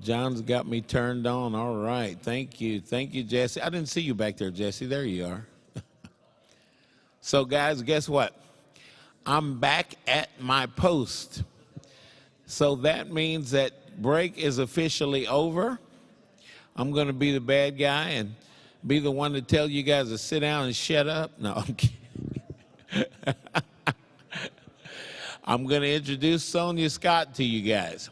S2: John's got me turned on. All right. Thank you. Thank you, Jesse. I didn't see you back there, Jesse. There you are. So, guys, guess what? I'm back at my post. So that means that break is officially over. I'm going to be the bad guy and be the one to tell you guys to sit down and shut up. No, I'm kidding. I'm going to introduce Sonia Scott to you guys.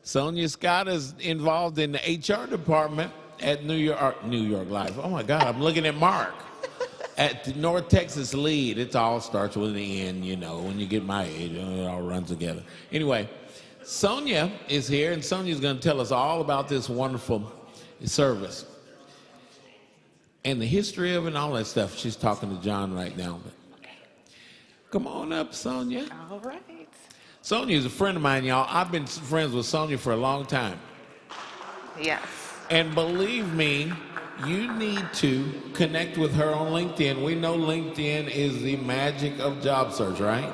S2: Sonia Scott is involved in the HR department at New York Life. Oh my God, I'm looking at Mark. At the North Texas Lead. It all starts with an N, you know, when you get my age, it all runs together. Anyway, Sonia is here, and Sonia's going to tell us all about this wonderful service and the history of it and all that stuff. She's talking to John right now. But come on up, Sonia.
S10: All right.
S2: Sonia is a friend of mine, y'all. I've been friends with Sonia for a long time.
S10: Yes.
S2: And believe me, you need to connect with her on LinkedIn. We know LinkedIn is the magic of job search, right?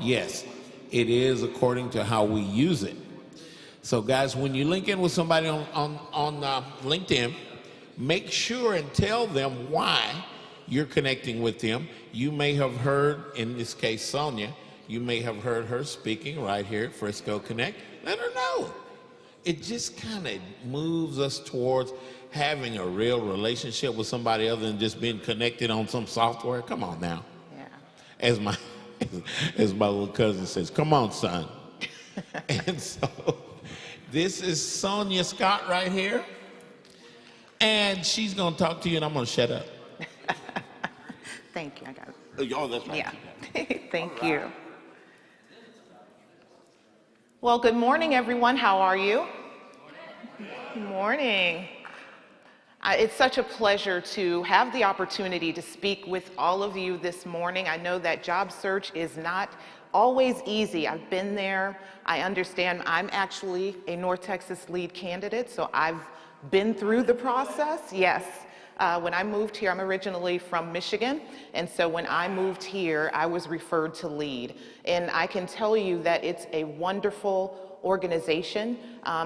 S2: Yes, it is according to how we use it. So guys, when you link in with somebody on LinkedIn, make sure and tell them why you're connecting with them. You may have heard, in this case, Sonia, you may have heard her speaking right here at Frisco Connect. Let her know. It just kind of moves us towards having a real relationship with somebody other than just being connected on some software. Come on now.
S10: Yeah.
S2: As my little cousin says, come on, son. And so this is Sonia Scott right here. And she's going to talk to you, and I'm going to shut up.
S10: Thank you. I got it.
S2: Oh, that's right.
S10: Yeah. Thank you. Well, good morning, everyone. How are you? Good morning. It's such a pleasure to have the opportunity to speak with all of you this morning. I know that job search is not always easy. I've been there. I understand. I'm actually a North Texas Lead candidate, so I've been through the process. Yes. When I moved here, I'm originally from Michigan, and so when I moved here, I was referred to Lead. And I can tell you that it's a wonderful organization.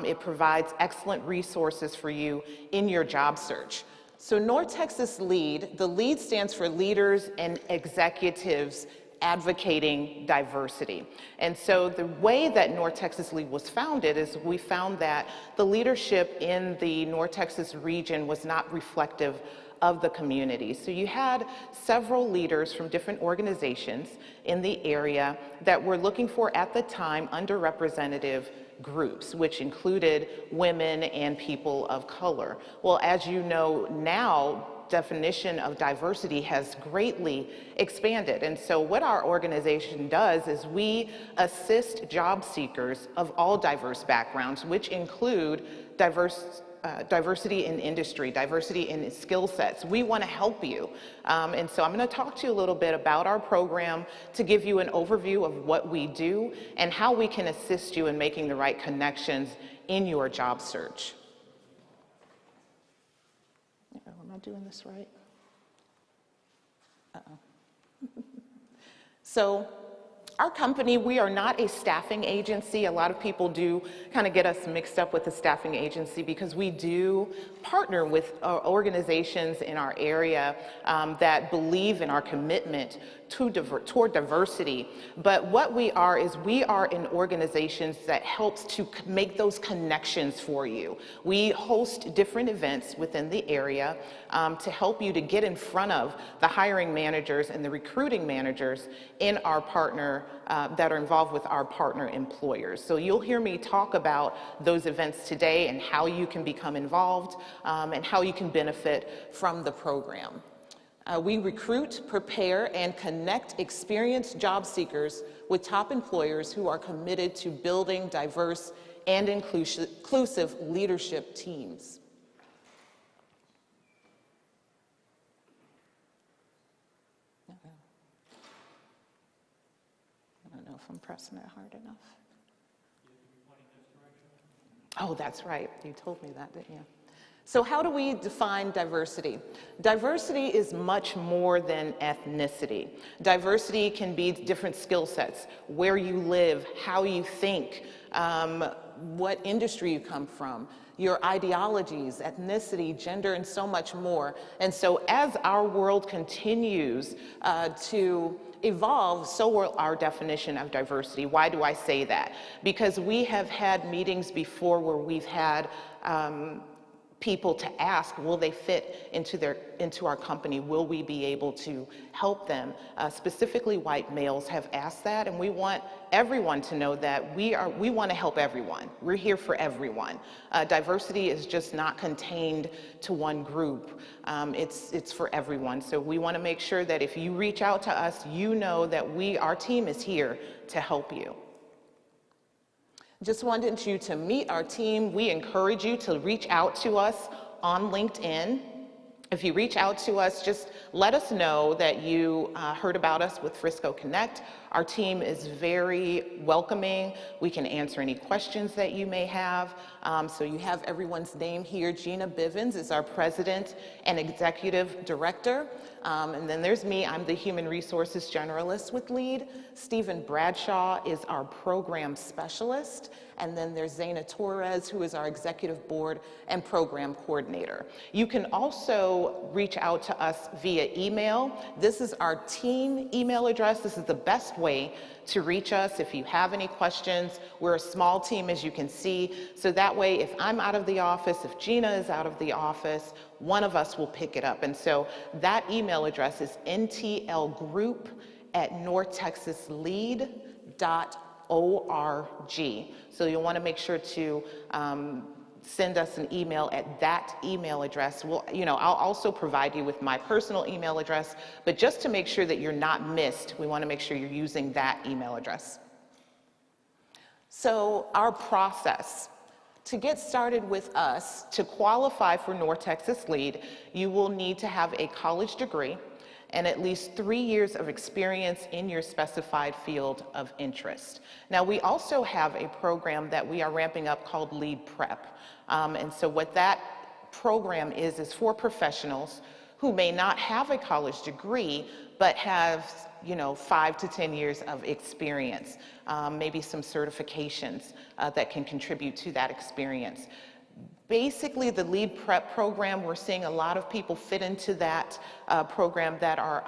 S10: It provides excellent resources for you in your job search. So North Texas Lead, the Lead stands for Leaders and Executives Advocating Diversity. And so the way that North Texas Lead was founded is we found that the leadership in the North Texas region was not reflective of the community. So you had several leaders from different organizations in the area that were looking for, at the time, underrepresented groups, which included women and people of color. Well, as you know now, definition of diversity has greatly expanded. And so what our organization does is we assist job seekers of all diverse backgrounds, which include diversity in industry, diversity in skill sets. We want to help you. And so I'm going to talk to you a little bit about our program to give you an overview of what we do and how we can assist you in making the right connections in your job search. Am I doing this right? Uh-oh. So our company, we are not a staffing agency. A lot of people do kind of get us mixed up with a staffing agency because we do partner with organizations in our area that believe in our commitment toward diversity. But what we are is we are an organization that helps to make those connections for you. We host different events within the area to help you to get in front of the hiring managers and the recruiting managers in our partner that are involved with our partner employers. So you'll hear me talk about those events today and how you can become involved and how you can benefit from the program. We recruit, prepare, and connect experienced job seekers with top employers who are committed to building diverse and inclusive leadership teams. I don't know if I'm pressing it hard enough. Oh, that's right. You told me that, didn't you? So how do we define diversity? Diversity is much more than ethnicity. Diversity can be different skill sets, where you live, how you think, what industry you come from, your ideologies, ethnicity, gender, and so much more. And so as our world continues to evolve, so will our definition of diversity. Why do I say that? Because we have had meetings before where we've had people to ask, will they fit into our company? Will we be able to help them? Specifically, white males have asked that, and we want everyone to know that we want to help everyone. We're here for everyone. Diversity is just not contained to one group. It's for everyone. So we want to make sure that if you reach out to us, you know that our team is here to help you. Just wanted you to meet our team. We encourage you to reach out to us on LinkedIn. If you reach out to us, just let us know that you heard about us with Frisco Connect. Our team is very welcoming. We can answer any questions that you may have. So you have everyone's name here. Gina Bivens is our president and executive director. And then there's me. I'm the human resources generalist with LEAD. Stephen Bradshaw is our program specialist. And then there's Zaina Torres, who is our executive board and program coordinator. You can also reach out to us via email. This is our team email address. This is the best way to reach us if you have any questions. We're a small team, as you can see. So that way, if I'm out of the office, if Gina is out of the office, one of us will pick it up. And so that email address is ntlgroup@nortexaslead.org. So you'll want to make sure to send us an email at that email address. I'll also provide you with my personal email address, but just to make sure that you're not missed, we want to make sure you're using that email address. So our process. To get started with us, to qualify for North Texas LEAD, you will need to have a college degree and at least 3 years of experience in your specified field of interest. Now, we also have a program that we are ramping up called LEAD Prep. And so what that program is for professionals who may not have a college degree, but have 5 to 10 years of experience, maybe some certifications that can contribute to that experience. Basically, the LEAD Prep program, we're seeing a lot of people fit into that program that are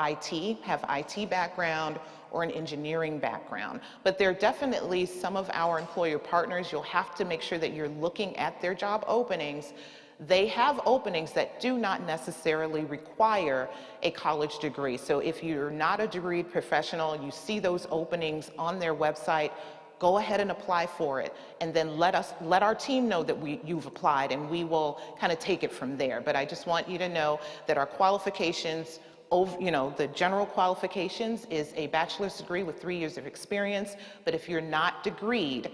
S10: have IT background or an engineering background. But there are definitely some of our employer partners, you'll have to make sure that you're looking at their job openings. They have openings that do not necessarily require a college degree. So if you're not a degreed professional, you see those openings on their website, go ahead and apply for it, and then let our team know that you've applied, and we will kind of take it from there. But I just want you to know that our qualifications, the general qualifications is a bachelor's degree with 3 years of experience. But if you're not degreed,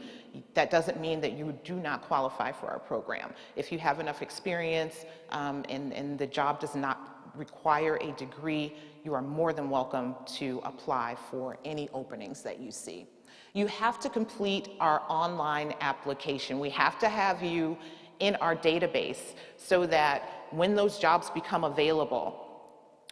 S10: that doesn't mean that you do not qualify for our program. If you have enough experience and the job does not require a degree, you are more than welcome to apply for any openings that you see. You have to complete our online application. We have to have you in our database so that when those jobs become available,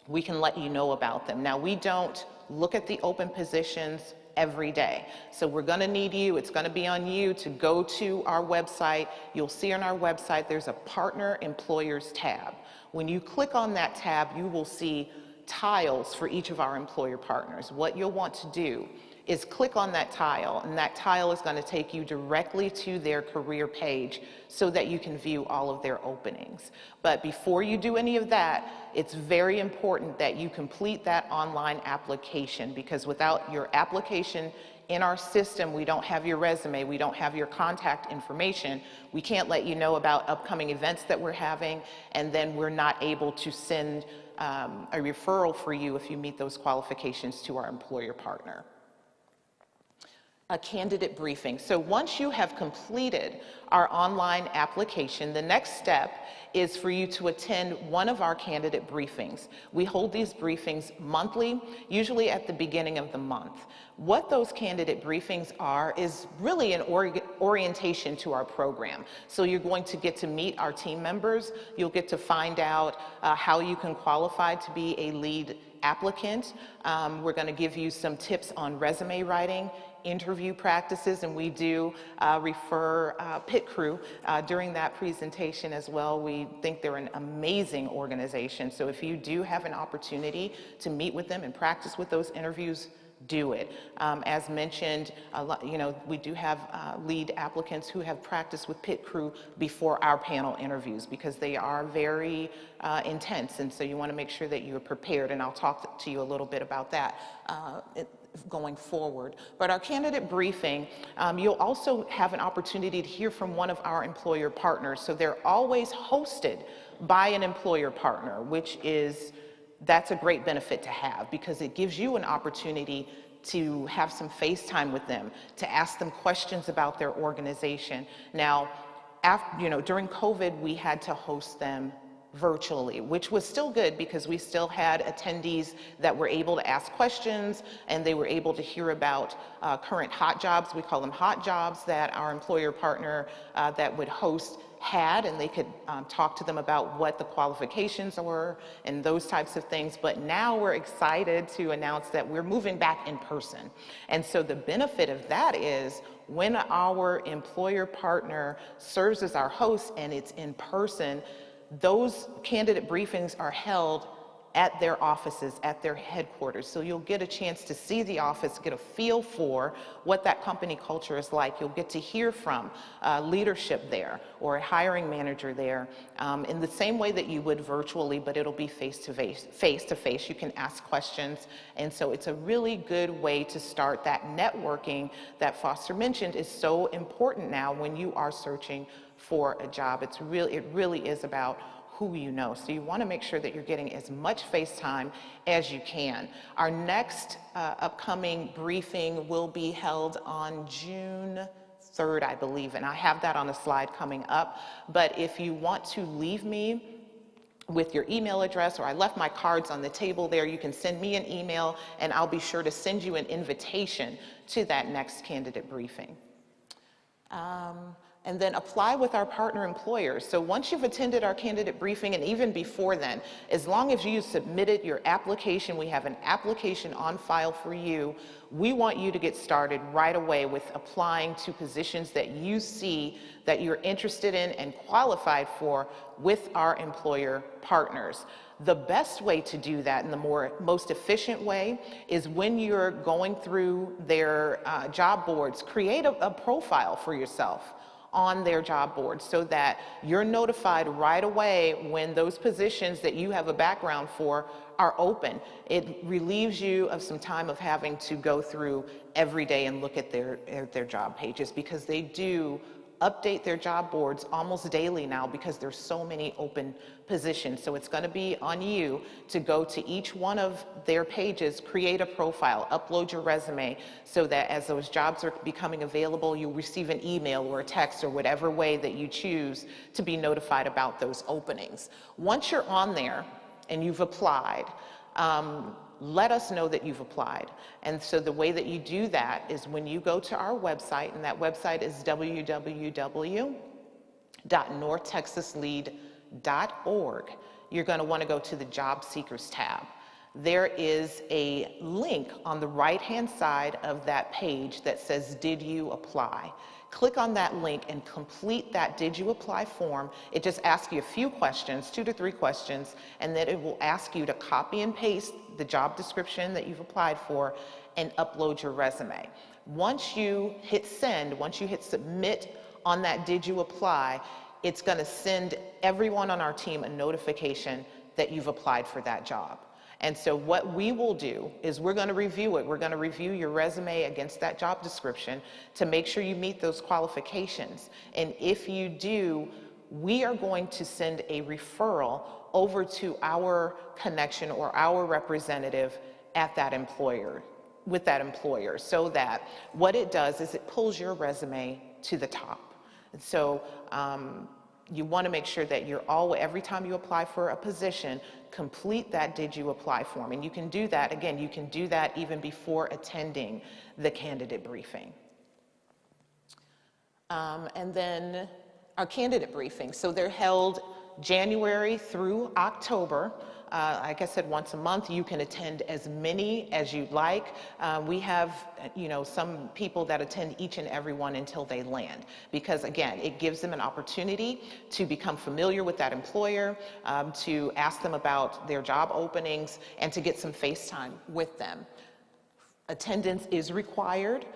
S10: we can let you know about them. Now, we don't look at the open positions every day. So we're going to need you. It's going to be on you to go to our website. You'll see on our website there's a Partner Employers tab. When you click on that tab, you will see tiles for each of our employer partners. What you'll want to do is click on that tile, and that tile is going to take you directly to their career page so that you can view all of their openings. But before you do any of that, it's very important that you complete that online application, because without your application in our system, we don't have your resume, we don't have your contact information, we can't let you know about upcoming events that we're having, and then we're not able to send a referral for you if you meet those qualifications to our employer partner. A candidate briefing. So once you have completed our online application, the next step is for you to attend one of our candidate briefings. We hold these briefings monthly, usually at the beginning of the month. What those candidate briefings are is really an orientation to our program. So you're going to get to meet our team members. You'll get to find out how you can qualify to be a LEAD applicant. We're going to give you some tips on resume writing, interview practices, and we do refer Pit Crew during that presentation as well. We think they're an amazing organization. So if you do have an opportunity to meet with them and practice with those interviews, do it. As mentioned, we do have lead applicants who have practiced with Pit Crew before our panel interviews because they are very intense, and so you want to make sure that you're prepared, and I'll talk to you a little bit about that going forward. But our candidate briefing, you'll also have an opportunity to hear from one of our employer partners. So they're always hosted by an employer partner, that's a great benefit to have because it gives you an opportunity to have some face time with them, to ask them questions about their organization. Now, during COVID, we had to host them virtually, which was still good because we still had attendees that were able to ask questions and they were able to hear about current hot jobs. We call them hot jobs that our employer partner that would host had, and they could talk to them about what the qualifications were and those types of things. But now we're excited to announce that we're moving back in person. And so the benefit of that is when our employer partner serves as our host and it's in person, those candidate briefings are held at their offices, at their headquarters. So you'll get a chance to see the office, get a feel for what that company culture is like. You'll get to hear from leadership there or a hiring manager there in the same way that you would virtually, but it'll be face-to-face. You can ask questions. And so it's a really good way to start that networking that Foster mentioned is so important now when you are searching for a job. It really is about who you know. So you want to make sure that you're getting as much face time as you can. Our next upcoming briefing will be held on June 3rd, I believe, and I have that on a slide coming up. But if you want to leave me with your email address, or I left my cards on the table there, you can send me an email and I'll be sure to send you an invitation to that next candidate briefing. And then apply with our partner employers. So once you've attended our candidate briefing, and even before then, as long as you submitted your application, we have an application on file for you. We want you to get started right away with applying to positions that you see that you're interested in and qualified for with our employer partners. The best way to do that, and the most efficient way, is when you're going through their job boards, create a profile for yourself on their job board so that you're notified right away when those positions that you have a background for are open. It relieves you of some time of having to go through every day and look at their job pages, because they do update their job boards almost daily now because there's so many open positions. So it's going to be on you to go to each one of their pages, create a profile, upload your resume, so that as those jobs are becoming available, you'll receive an email or a text or whatever way that you choose to be notified about those openings. Once you're on there and you've applied, let us know that you've applied. And so the way that you do that is when you go to our website, and that website is www.northtexaslead.org. You're going to want to go to the Job Seekers tab. There is a link on the right-hand side of that page that says, "Did you apply?" Click on that link and complete that "Did you apply" form. It just asks you a few questions, 2 to 3 questions, and then it will ask you to copy and paste the job description that you've applied for and upload your resume. Once you hit send, once you hit submit on that "Did you apply," it's going to send everyone on our team a notification that you've applied for that job. And so what we will do is we're going to review it. We're going to review your resume against that job description to make sure you meet those qualifications. And if you do, we are going to send a referral over to our connection or our representative at that employer, with that employer, so that what it does is it pulls your resume to the top. And so you want to make sure that every time you apply for a position, complete that "Did you apply" form. And you can do that, again, you can do that even before attending the candidate briefing. And then our candidate briefings. So they're held January through October. Like I said, once a month. You can attend as many as you'd like. We have, some people that attend each and every one until they land, because again, it gives them an opportunity to become familiar with that employer, to ask them about their job openings, and to get some face time with them. Attendance is required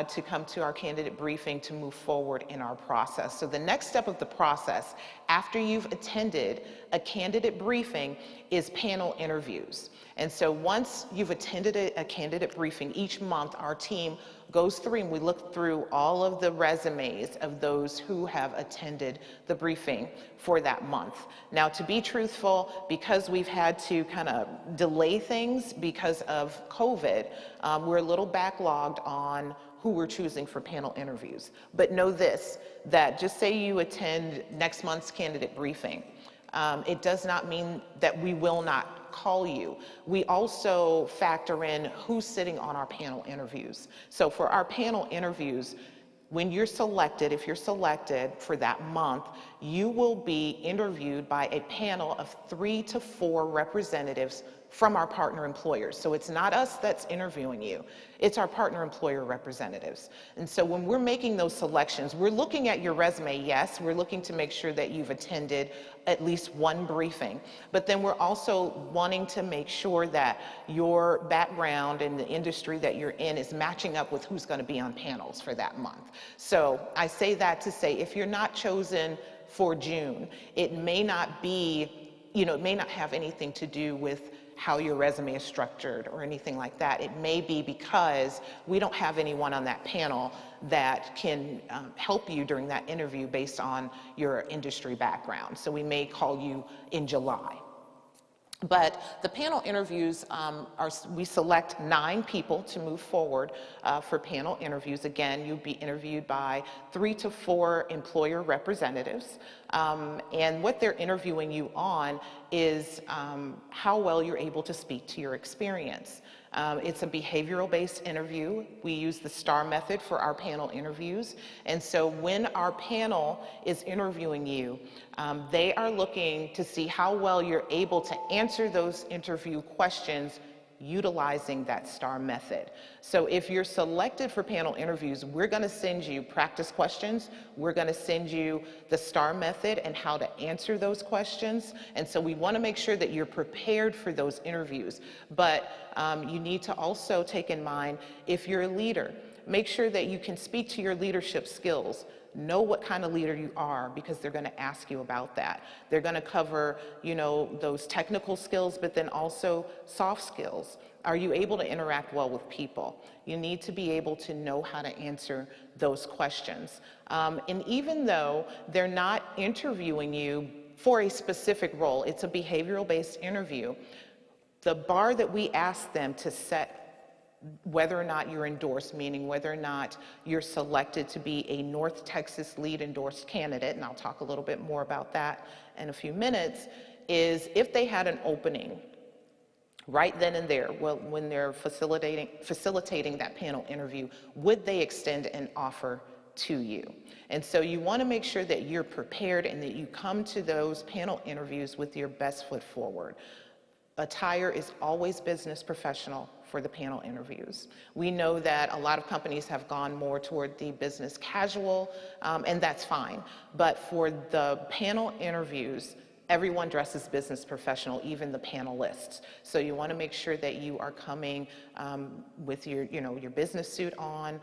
S10: to come to our candidate briefing to move forward in our process. So the next step of the process, after you've attended a candidate briefing, is panel interviews. And so once you've attended a candidate briefing, each month our team goes through and we look through all of the resumes of those who have attended the briefing for that month. Now, to be truthful, because we've had to kind of delay things because of COVID, we're a little backlogged on who we're choosing for panel interviews. But know this, that just say you attend next month's candidate briefing, it does not mean that we will not call you. We also factor in who's sitting on our panel interviews. So for our panel interviews, when you're selected, if you're selected for that month, you will be interviewed by a panel of 3 to 4 representatives from our partner employers. So it's not us that's interviewing you, it's our partner employer representatives. And so when we're making those selections, we're looking at your resume, yes, we're looking to make sure that you've attended at least one briefing, but then we're also wanting to make sure that your background and the industry that you're in is matching up with who's going to be on panels for that month. So I say that to say, if you're not chosen for June, it may not be, it may not have anything to do with how your resume is structured or anything like that. It may be because we don't have anyone on that panel that can help you during that interview based on your industry background. So we may call you in July. But the panel interviews, we select 9 people to move forward for panel interviews. Again, you'll be interviewed by 3 to 4 employer representatives. And what they're interviewing you on is how well you're able to speak to your experience. It's a behavioral-based interview. We use the STAR method for our panel interviews. And so when our panel is interviewing you, they are looking to see how well you're able to answer those interview questions utilizing that STAR method. So if you're selected for panel interviews, we're going to send you practice questions. We're going to send you the STAR method and how to answer those questions. And so we want to make sure that you're prepared for those interviews. But you need to also take in mind, if you're a leader, make sure that you can speak to your leadership skills. Know what kind of leader you are, because they're going to ask you about that. They're going to cover, those technical skills, but then also soft skills. Are you able to interact well with people? You need to be able to know how to answer those questions. And even though they're not interviewing you for a specific role, it's a behavioral-based interview, the bar that we ask them to set, whether or not you're endorsed, meaning whether or not you're selected to be a North Texas lead endorsed candidate, and I'll talk a little bit more about that in a few minutes, is if they had an opening right then and there, well, when they're facilitating that panel interview, would they extend an offer to you? And so you want to make sure that you're prepared and that you come to those panel interviews with your best foot forward. Attire is always business professional for the panel interviews. We know that a lot of companies have gone more toward the business casual, and that's fine. But for the panel interviews, everyone dresses business professional, even the panelists. So you want to make sure that you are coming with your business suit on,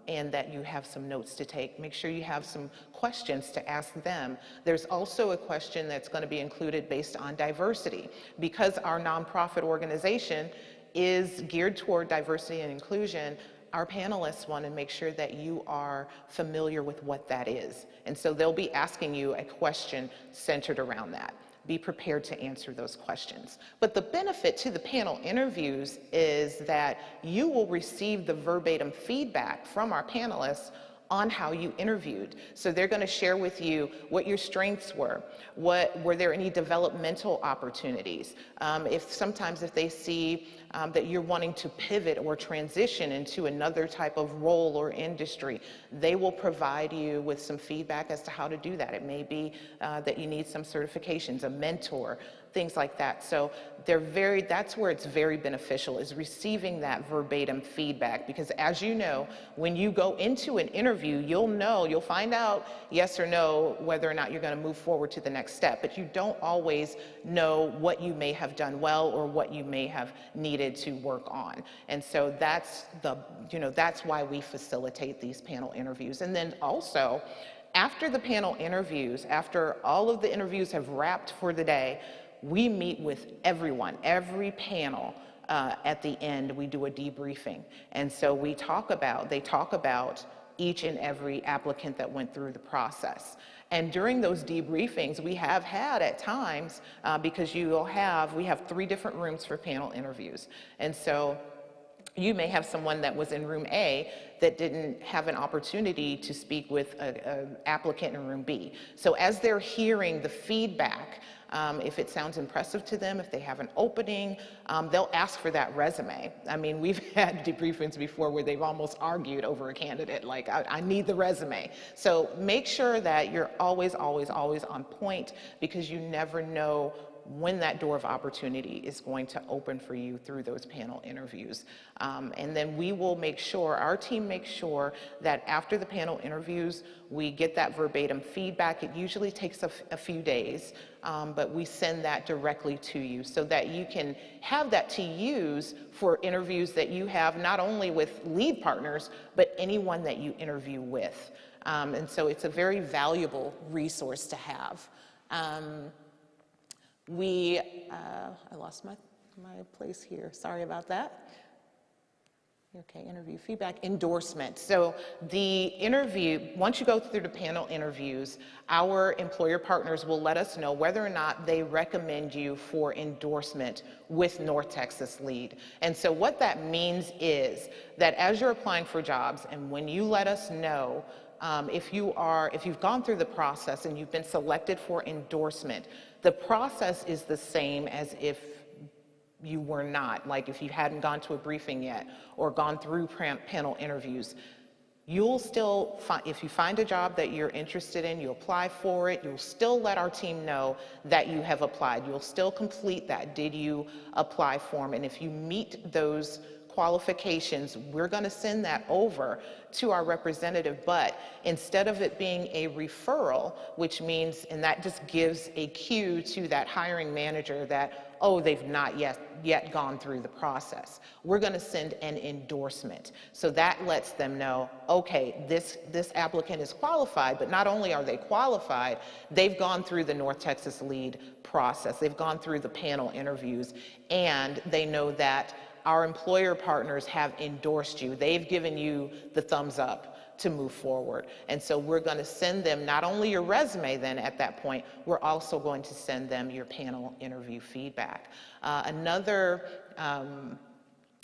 S10: and that you have some notes to take. Make sure you have some questions to ask them. There's also a question that's going to be included based on diversity. Because our nonprofit organization is geared toward diversity and inclusion, our panelists want to make sure that you are familiar with what that is. And so they'll be asking you a question centered around that. Be prepared to answer those questions. But the benefit to the panel interviews is that you will receive the verbatim feedback from our panelists on how you interviewed. So they're going to share with you what your strengths were. Were there any developmental opportunities? If they see that you're wanting to pivot or transition into another type of role or industry, they will provide you with some feedback as to how to do that. It may be that you need some certifications, a mentor, things like that. So that's where it's very beneficial, is receiving that verbatim feedback, because as you know, when you go into an interview, you'll find out yes or no whether or not you're going to move forward to the next step, but you don't always know what you may have done well or what you may have needed to work on. And so that's why we facilitate these panel interviews. And then also, after the panel interviews, after all of the interviews have wrapped for the day, we meet with everyone, every panel. At the end, we do a debriefing. And so they talk about each and every applicant that went through the process. And during those debriefings, we have had at times, because we have 3 different rooms for panel interviews. And so you may have someone that was in room A that didn't have an opportunity to speak with an applicant in room B. So as they're hearing the feedback, if it sounds impressive to them, if they have an opening, they'll ask for that resume. I mean, we've had debriefings before where they've almost argued over a candidate, like, I need the resume. So make sure that you're always, always, always on point, because you never know when that door of opportunity is going to open for you through those panel interviews. And then our team makes sure that after the panel interviews, we get that verbatim feedback. It usually takes a few days, but we send that directly to you so that you can have that to use for interviews that you have, not only with lead partners, but anyone that you interview with. And so it's a very valuable resource to have. I lost my place here. Sorry about that. Okay, interview feedback, endorsement. So the interview, once you go through the panel interviews, our employer partners will let us know whether or not they recommend you for endorsement with North Texas Lead. And so what that means is that as you're applying for jobs, and when you let us know if you've gone through the process and you've been selected for endorsement, the process is the same as if you were not, like if you hadn't gone to a briefing yet or gone through panel interviews. You'll still if you find a job that you're interested in, you apply for it, you'll still let our team know that you have applied. You'll still complete that "did you apply" form, and if you meet those qualifications, we're going to send that over to our representative. But instead of it being a referral, which means, and that just gives a cue to that hiring manager that, oh, they've not yet gone through the process, we're going to send an endorsement. So that lets them know, okay, this applicant is qualified, but not only are they qualified, they've gone through the North Texas Lead process, they've gone through the panel interviews, and they know that our employer partners have endorsed you. They've given you the thumbs up to move forward. And so we're going to send them not only your resume then at that point, we're also going to send them your panel interview feedback. Another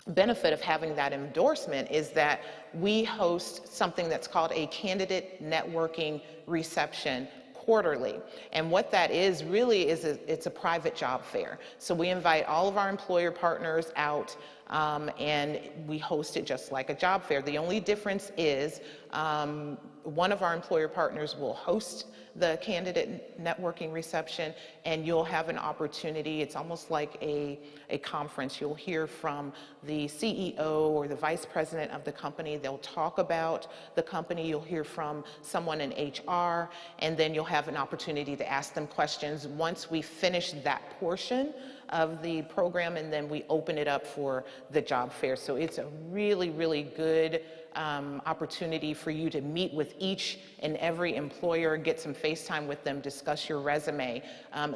S10: benefit of having that endorsement is that we host something that's called a candidate networking reception quarterly. And what that is really is it's a private job fair. So we invite all of our employer partners out, and we host it just like a job fair. The only difference is one of our employer partners will host the candidate networking reception, and you'll have an opportunity. It's almost like a conference. You'll hear from the CEO or the vice president of the company. They'll talk about the company. You'll hear from someone in HR, and then you'll have an opportunity to ask them questions once we finish that portion of the program, and then we open it up for the job fair. So it's a really, really good opportunity for you to meet with each and every employer, get some FaceTime with them, discuss your resume.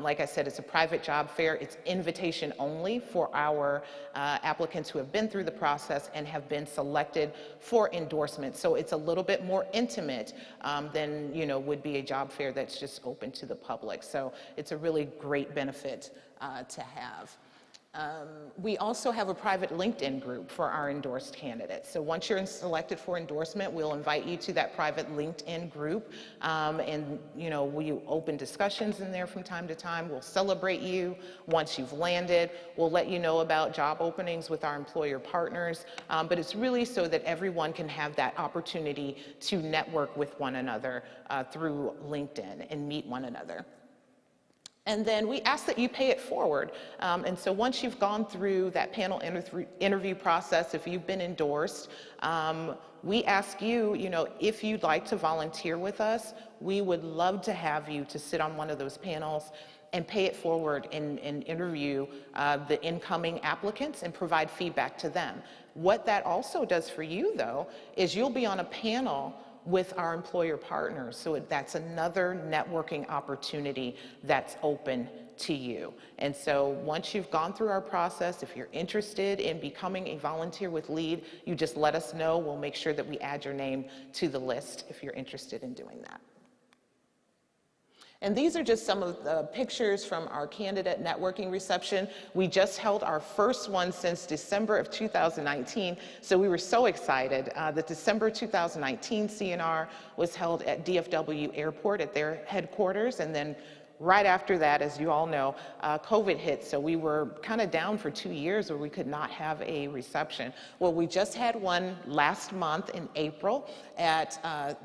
S10: Like I said, it's a private job fair. It's invitation only for our applicants who have been through the process and have been selected for endorsement. So it's a little bit more intimate than would be a job fair that's just open to the public. So it's a really great benefit to have. We also have a private LinkedIn group for our endorsed candidates. So once you're selected for endorsement, we'll invite you to that private LinkedIn group. And we open discussions in there from time to time. We'll celebrate you once you've landed. We'll let you know about job openings with our employer partners. But it's really so that everyone can have that opportunity to network with one another through LinkedIn and meet one another. And then we ask that you pay it forward. And so once you've gone through that panel interview process, if you've been endorsed, we ask you, if you'd like to volunteer with us, we would love to have you to sit on one of those panels and pay it forward and interview the incoming applicants and provide feedback to them. What that also does for you, though, is you'll be on a panel with our employer partners. So that's another networking opportunity that's open to you. And so once you've gone through our process, if you're interested in becoming a volunteer with LEAD, you just let us know. We'll make sure that we add your name to the list if you're interested in doing that. And these are just some of the pictures from our candidate networking reception. We just held our first one since December of 2019, so we were so excited. The December 2019 CNR was held at DFW Airport at their headquarters, and then right after that, as you all know, COVID hit, so we were kind of down for 2 years where we could not have a reception. Well, we just had one last month in April at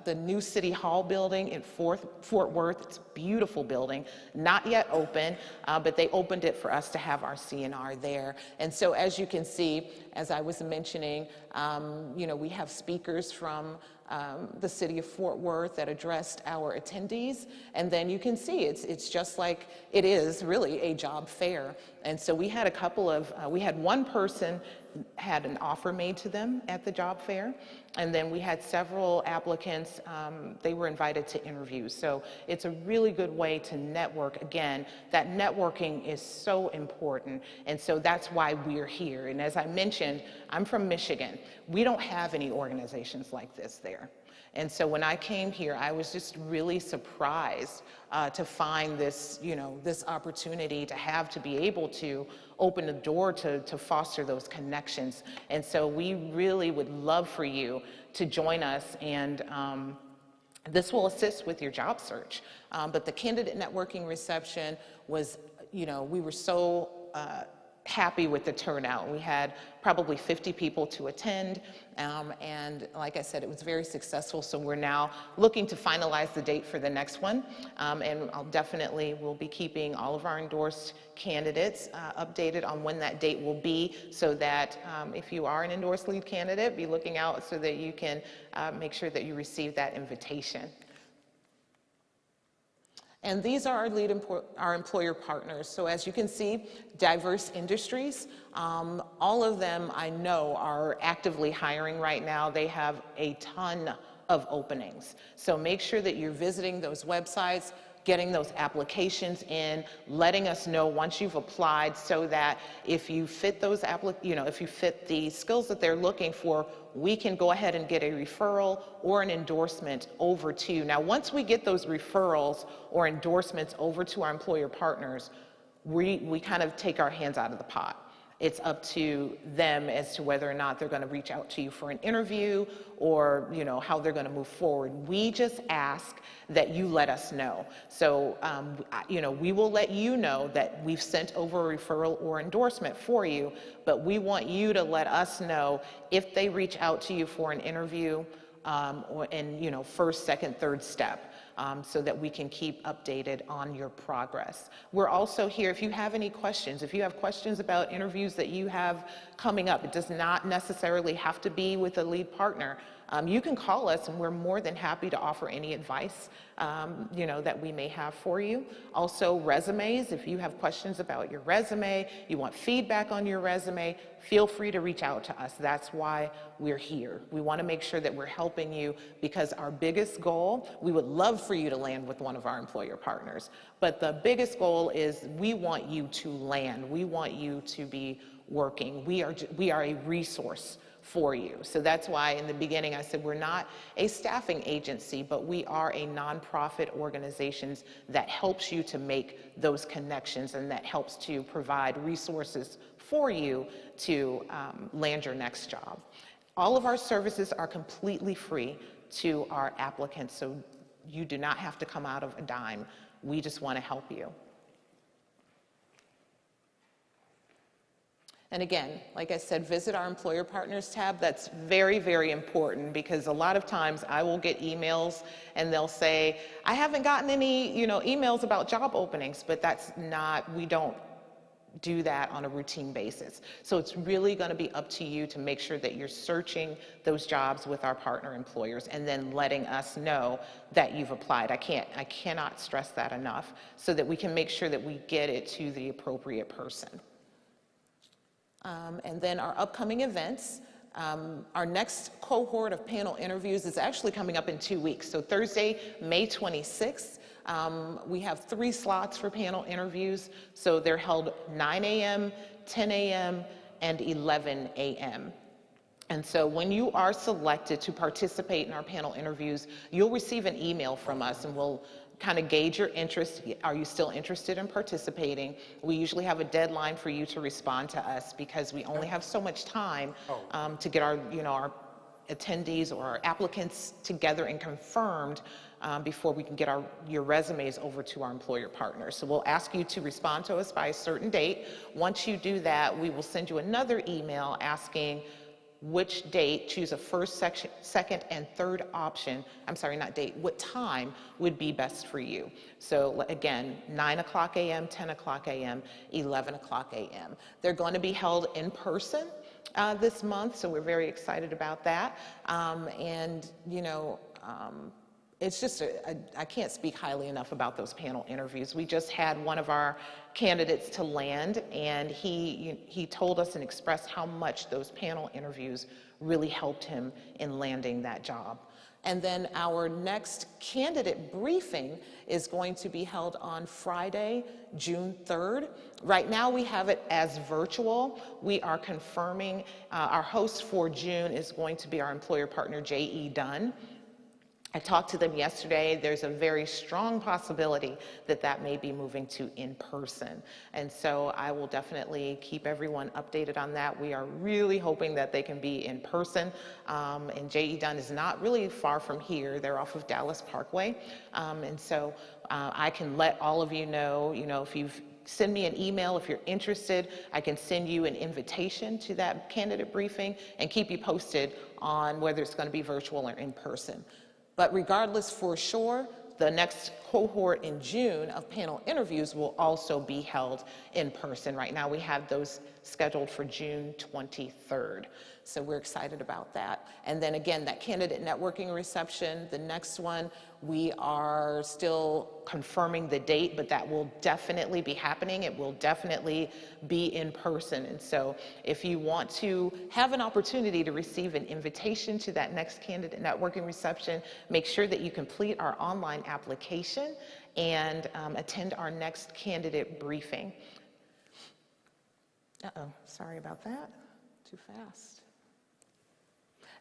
S10: the new City Hall building in Fort Worth. It's a beautiful building, not yet open, but they opened it for us to have our CNR there. And so as you can see, as I was mentioning, we have speakers from the city of Fort Worth that addressed our attendees, and then you can see it's just like it is really a job fair. And so we had we had one person had an offer made to them at the job fair, and then we had several applicants, they were invited to interview. So it's a really good way to network. Again, that networking is so important, and so that's why we're here. And as I mentioned, I'm from Michigan. We don't have any organizations like this there. And so when I came here, I was just really surprised to find this, this opportunity to be able to open the door to foster those connections. And so we really would love for you to join us, and this will assist with your job search. But the candidate networking reception was, we were so happy with the turnout. We had probably 50 people to attend, and like I said, it was very successful. So we're now looking to finalize the date for the next one, and we'll be keeping all of our endorsed candidates updated on when that date will be, so that if you are an endorsed LEAD candidate, be looking out so that you can make sure that you receive that invitation. And these are our employer partners. So as you can see, diverse industries. All of them I know are actively hiring right now. They have a ton of openings. So make sure that you're visiting those websites, getting those applications in, letting us know once you've applied, so that if you fit those if you fit the skills that they're looking for, we can go ahead and get a referral or an endorsement over to you. Now, once we get those referrals or endorsements over to our employer partners, we kind of take our hands out of the pot. It's up to them as to whether or not they're going to reach out to you for an interview, or how they're going to move forward. We just ask that you let us know. So we will let you know that we've sent over a referral or endorsement for you, but we want you to let us know if they reach out to you for an interview, or first, second, third step. So that we can keep updated on your progress. We're also here if you have any questions. If you have questions about interviews that you have coming up, it does not necessarily have to be with a LEAD partner. You can call us, and we're more than happy to offer any advice that we may have for you. Also, resumes. If you have questions about your resume, you want feedback on your resume, feel free to reach out to us. That's why we're here. We want to make sure that we're helping you, because our biggest goal, we would love for you to land with one of our employer partners, but the biggest goal is we want you to land. We want you to be working. We are a resource for you. So that's why in the beginning I said we're not a staffing agency, but we are a nonprofit organization that helps you to make those connections, and that helps to provide resources for you to land your next job. All of our services are completely free to our applicants, so you do not have to come out of a dime. We just want to help you. And again, like I said, visit our Employer Partners tab. That's very, very important because a lot of times I will get emails and they'll say, I haven't gotten any, emails about job openings, but that's not, we don't do that on a routine basis. So it's really going to be up to you to make sure that you're searching those jobs with our partner employers and then letting us know that you've applied. I cannot stress that enough so that we can make sure that we get it to the appropriate person. And then our upcoming events. Our next cohort of panel interviews is actually coming up in 2 weeks. So Thursday, May 26th, we have 3 slots for panel interviews. So they're held 9 a.m., 10 a.m., and 11 a.m. And so when you are selected to participate in our panel interviews, you'll receive an email from us and we'll kind of gauge your interest. Are you still interested in participating? We usually have a deadline for you to respond to us because we only have so much time to get our attendees or our applicants together and confirmed before we can get your resumes over to our employer partners. So we'll ask you to respond to us by a certain date. Once you do that, we will send you another email asking which date, choose a first, second, and third option. I'm sorry, not date, what time would be best for you. So again, 9 o'clock a.m., 10 o'clock a.m., 11 o'clock a.m. They're going to be held in person this month, so we're very excited about that. It's just, I can't speak highly enough about those panel interviews. We just had one of our candidates to land, and he told us and expressed how much those panel interviews really helped him in landing that job. And then our next candidate briefing is going to be held on Friday, June 3rd. Right now we have it as virtual. We are confirming our host for June is going to be our employer partner, J.E. Dunn. I talked to them yesterday. There's a very strong possibility that that may be moving to in-person. And so I will definitely keep everyone updated on that. We are really hoping that they can be in person. And J.E. Dunn is not really far from here. They're off of Dallas Parkway. And so I can let all of you know, if you've send me an email if you're interested. I can send you an invitation to that candidate briefing and keep you posted on whether it's going to be virtual or in person. But regardless, for sure, the next cohort in June of panel interviews will also be held in person. Right now we have those scheduled for June 23rd. So we're excited about that. And then again, that candidate networking reception, the next one, we are still confirming the date, but that will definitely be happening. It will definitely be in person. And so if you want to have an opportunity to receive an invitation to that next candidate networking reception, make sure that you complete our online application and attend our next candidate briefing. Sorry about that, too fast.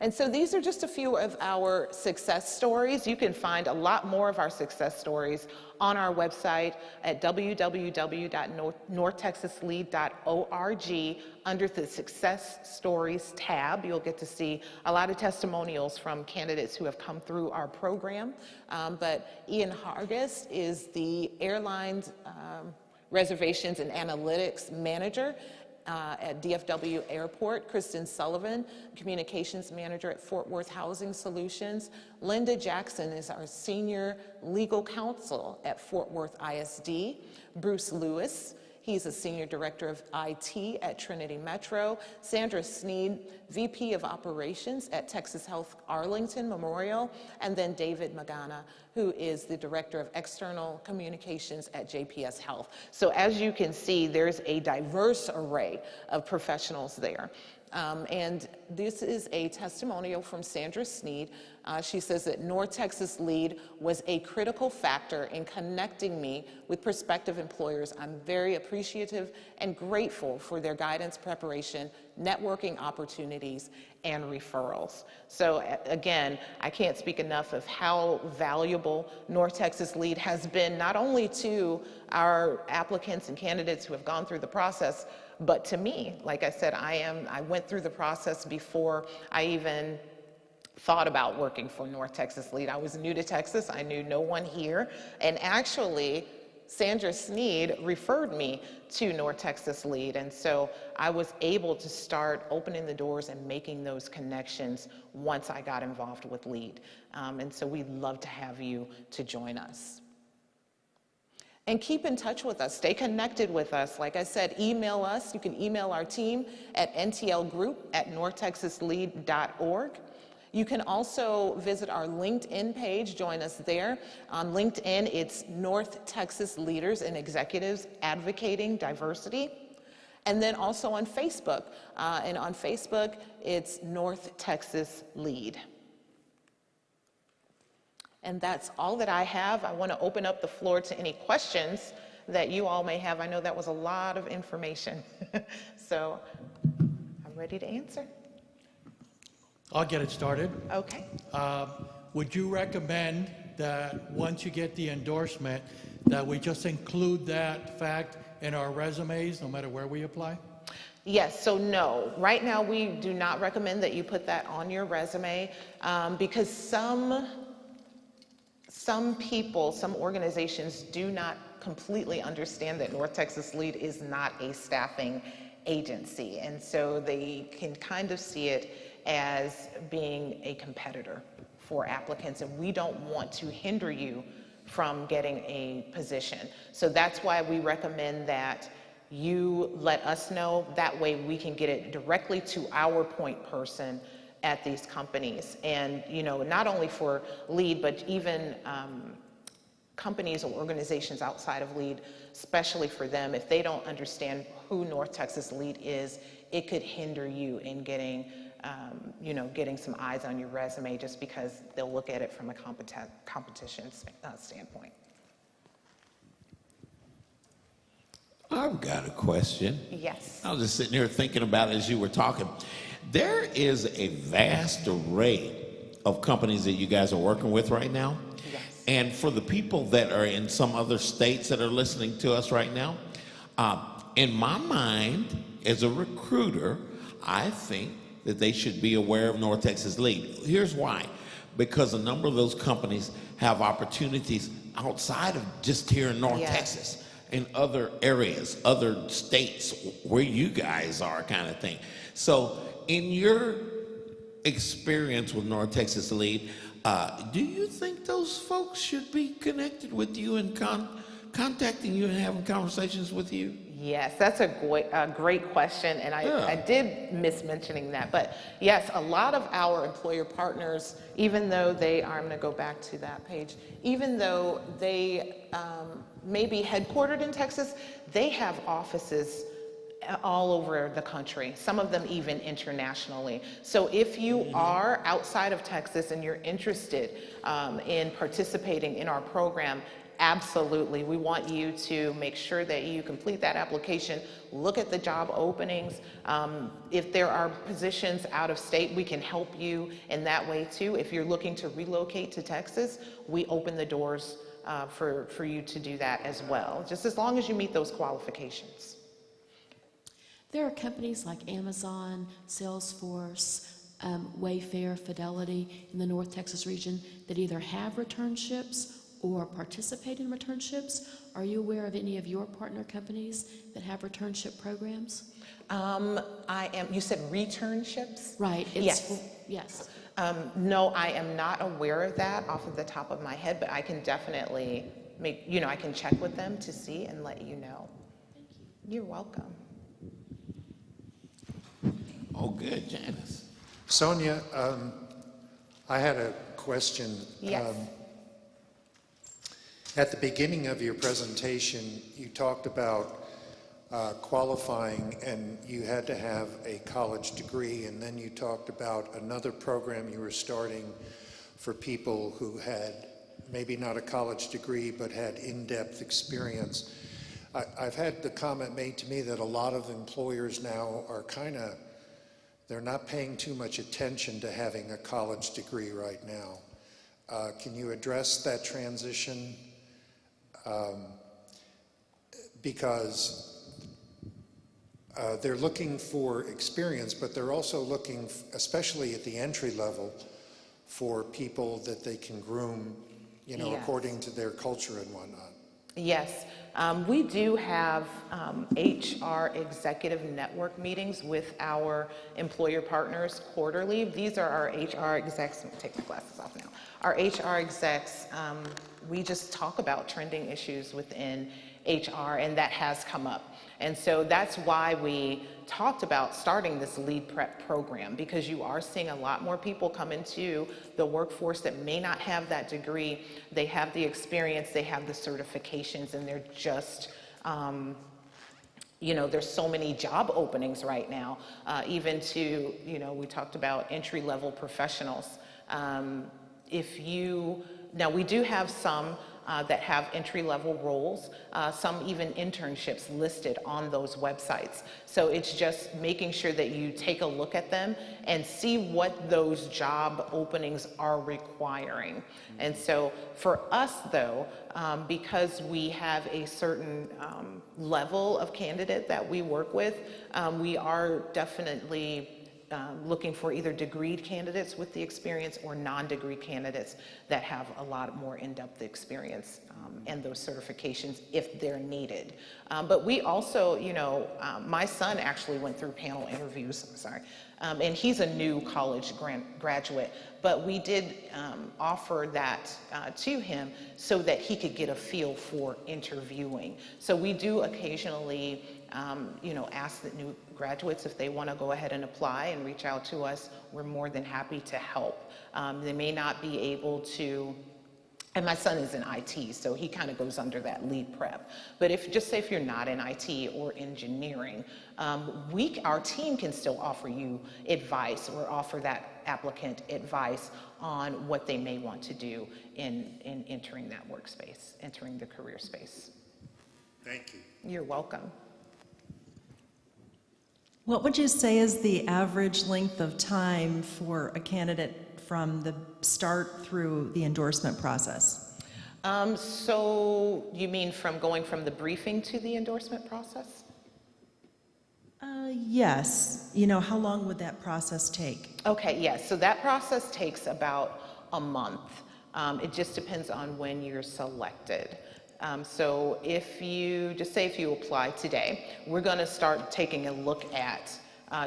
S10: And so these are just a few of our success stories. You can find a lot more of our success stories on our website at www.northtexaslead.org under the Success Stories tab. You'll get to see a lot of testimonials from candidates who have come through our program. But Ian Hargis is the airlines reservations and analytics manager at DFW Airport. Kristen Sullivan, Communications Manager at Fort Worth Housing Solutions. Linda Jackson is our Senior Legal Counsel at Fort Worth ISD. Bruce Lewis, he's a Senior Director of IT at Trinity Metro. Sandra Sneed, VP of Operations at Texas Health Arlington Memorial. And then David Magana, who is the Director of External Communications at JPS Health. So as you can see, there's a diverse array of professionals there. And this is a testimonial from Sandra Sneed. She says that North Texas Lead was a critical factor in connecting me with prospective employers. I'm very appreciative and grateful for their guidance, preparation, networking opportunities, and referrals. So again, I can't speak enough of how valuable North Texas Lead has been, not only to our applicants and candidates who have gone through the process, but to me. Like I said, I went through the process before I even thought about working for North Texas Lead. I was new to Texas. I knew no one here. And actually, Sandra Sneed referred me to North Texas Lead, and so I was able to start opening the doors and making those connections once I got involved with Lead. And so we'd love to have you to join us. And keep in touch with us. Stay connected with us. Like I said, email us. You can email our team at ntlgroup@northtexaslead.org. You can also visit our LinkedIn page. Join us there. On LinkedIn, it's North Texas Leaders and Executives Advocating Diversity. And then also on Facebook. And on Facebook, it's North Texas Lead. And that's all that I have. I want to open up the floor to any questions that you all may have. I know that was a lot of information. So I'm ready to answer.
S4: I'll get it started.
S10: Okay.
S4: Would you recommend that once you get the endorsement, that we just include that fact in our resumes, no matter where we apply?
S10: Yes, so no. Right now, we do not recommend that you put that on your resume because some people, some organizations do not completely understand that North Texas Lead is not a staffing agency. And so they can kind of see it as being a competitor for applicants. And we don't want to hinder you from getting a position. So that's why we recommend that you let us know. That way we can get it directly to our point person at these companies. And, you know, not only for Lead, but even companies or organizations outside of Lead, especially for them, if they don't understand who North Texas Lead is, it could hinder you in getting, getting some eyes on your resume just because they'll look at it from a competition standpoint.
S2: I've got a question.
S10: Yes.
S2: I was just sitting here thinking about it as you were talking. There is a vast array of companies that you guys are working with right now.
S10: Yes.
S2: And for the people that are in some other states that are listening to us right now, in my mind, as a recruiter, I think that they should be aware of North Texas Lead. Here's why. Because a number of those companies have opportunities outside of just here in North Texas, in other areas, other states where you guys are, kind of thing. So in your experience with North Texas Lead, do you think those folks should be connected with you and contacting you and having conversations with you?
S10: Yes, that's a great question, and I did miss mentioning that. But yes, a lot of our employer partners, even though they are, I'm going to go back to that page, even though they may be headquartered in Texas, they have offices all over the country, some of them even internationally. So if you are outside of Texas and you're interested in participating in our program, absolutely. We want you to make sure that you complete that application, look at the job openings. If there are positions out of state, we can help you in that way too. If you're looking to relocate to Texas, we open the doors for you to do that as well, just as long as you meet those qualifications.
S11: There are companies like Amazon, Salesforce, Wayfair, Fidelity in the North Texas region that either have returnships or participate in returnships. Are you aware of any of your partner companies that have returnship programs?
S10: I am. You said returnships?
S11: Right.
S10: Yes.
S11: Yes.
S10: No, I am not aware of that off of the top of my head, but I can definitely I can check with them to see and let you know.
S11: Thank you.
S10: You're welcome.
S2: Oh, good, Janice.
S1: Sonia, I had a question.
S10: Yes.
S1: At the beginning of your presentation, you talked about qualifying and you had to have a college degree, and then you talked about another program you were starting for people who had maybe not a college degree but had in-depth experience. I've had the comment made to me that a lot of employers now are they're not paying too much attention to having a college degree right now. Can you address that transition? Because they're looking for experience, but they're also looking, especially at the entry level, for people that they can groom,
S10: Yes.
S1: according to their culture and whatnot.
S10: Yes, we do have HR executive network meetings with our employer partners quarterly. These are our HR execs. Let me take my glasses off now. Our HR execs, we just talk about trending issues within HR, and that has come up. And so that's why we talked about starting this lead prep program, because you are seeing a lot more people come into the workforce that may not have that degree. They have the experience, they have the certifications, and they're just, you know, there's so many job openings right now, even to, you know, we talked about entry-level professionals. Now we do have some that have entry-level roles, some even internships listed on those websites. So it's just making sure that you take a look at them and see what those job openings are requiring. And so for us though, because we have a certain level of candidate that we work with, we are definitely looking for either degreed candidates with the experience or non-degree candidates that have a lot more in-depth experience and those certifications if they're needed. But we also, you know, my son actually went through panel interviews, and he's a new college graduate, but we did offer that to him so that he could get a feel for interviewing. So we do occasionally you know, ask the new graduates if they want to go ahead and apply and reach out to us. We're more than happy to help. They may not be able to, and my son is in IT, so he kind of goes under that lead prep. But if, just say if you're not in IT or engineering, our team can still offer you advice or offer that applicant advice on what they may want to do in entering that workspace, entering the career space.
S1: Thank you.
S10: You're welcome.
S12: What would you say is the average length of time for a candidate from the start through the endorsement process?
S10: So you mean from going from the briefing to the endorsement process?
S12: Yes. You know, how long would that process take?
S10: Okay, yes. So that process takes about a month. It just depends on when you're selected. So if you, just say if you apply today, we're going to start taking a look at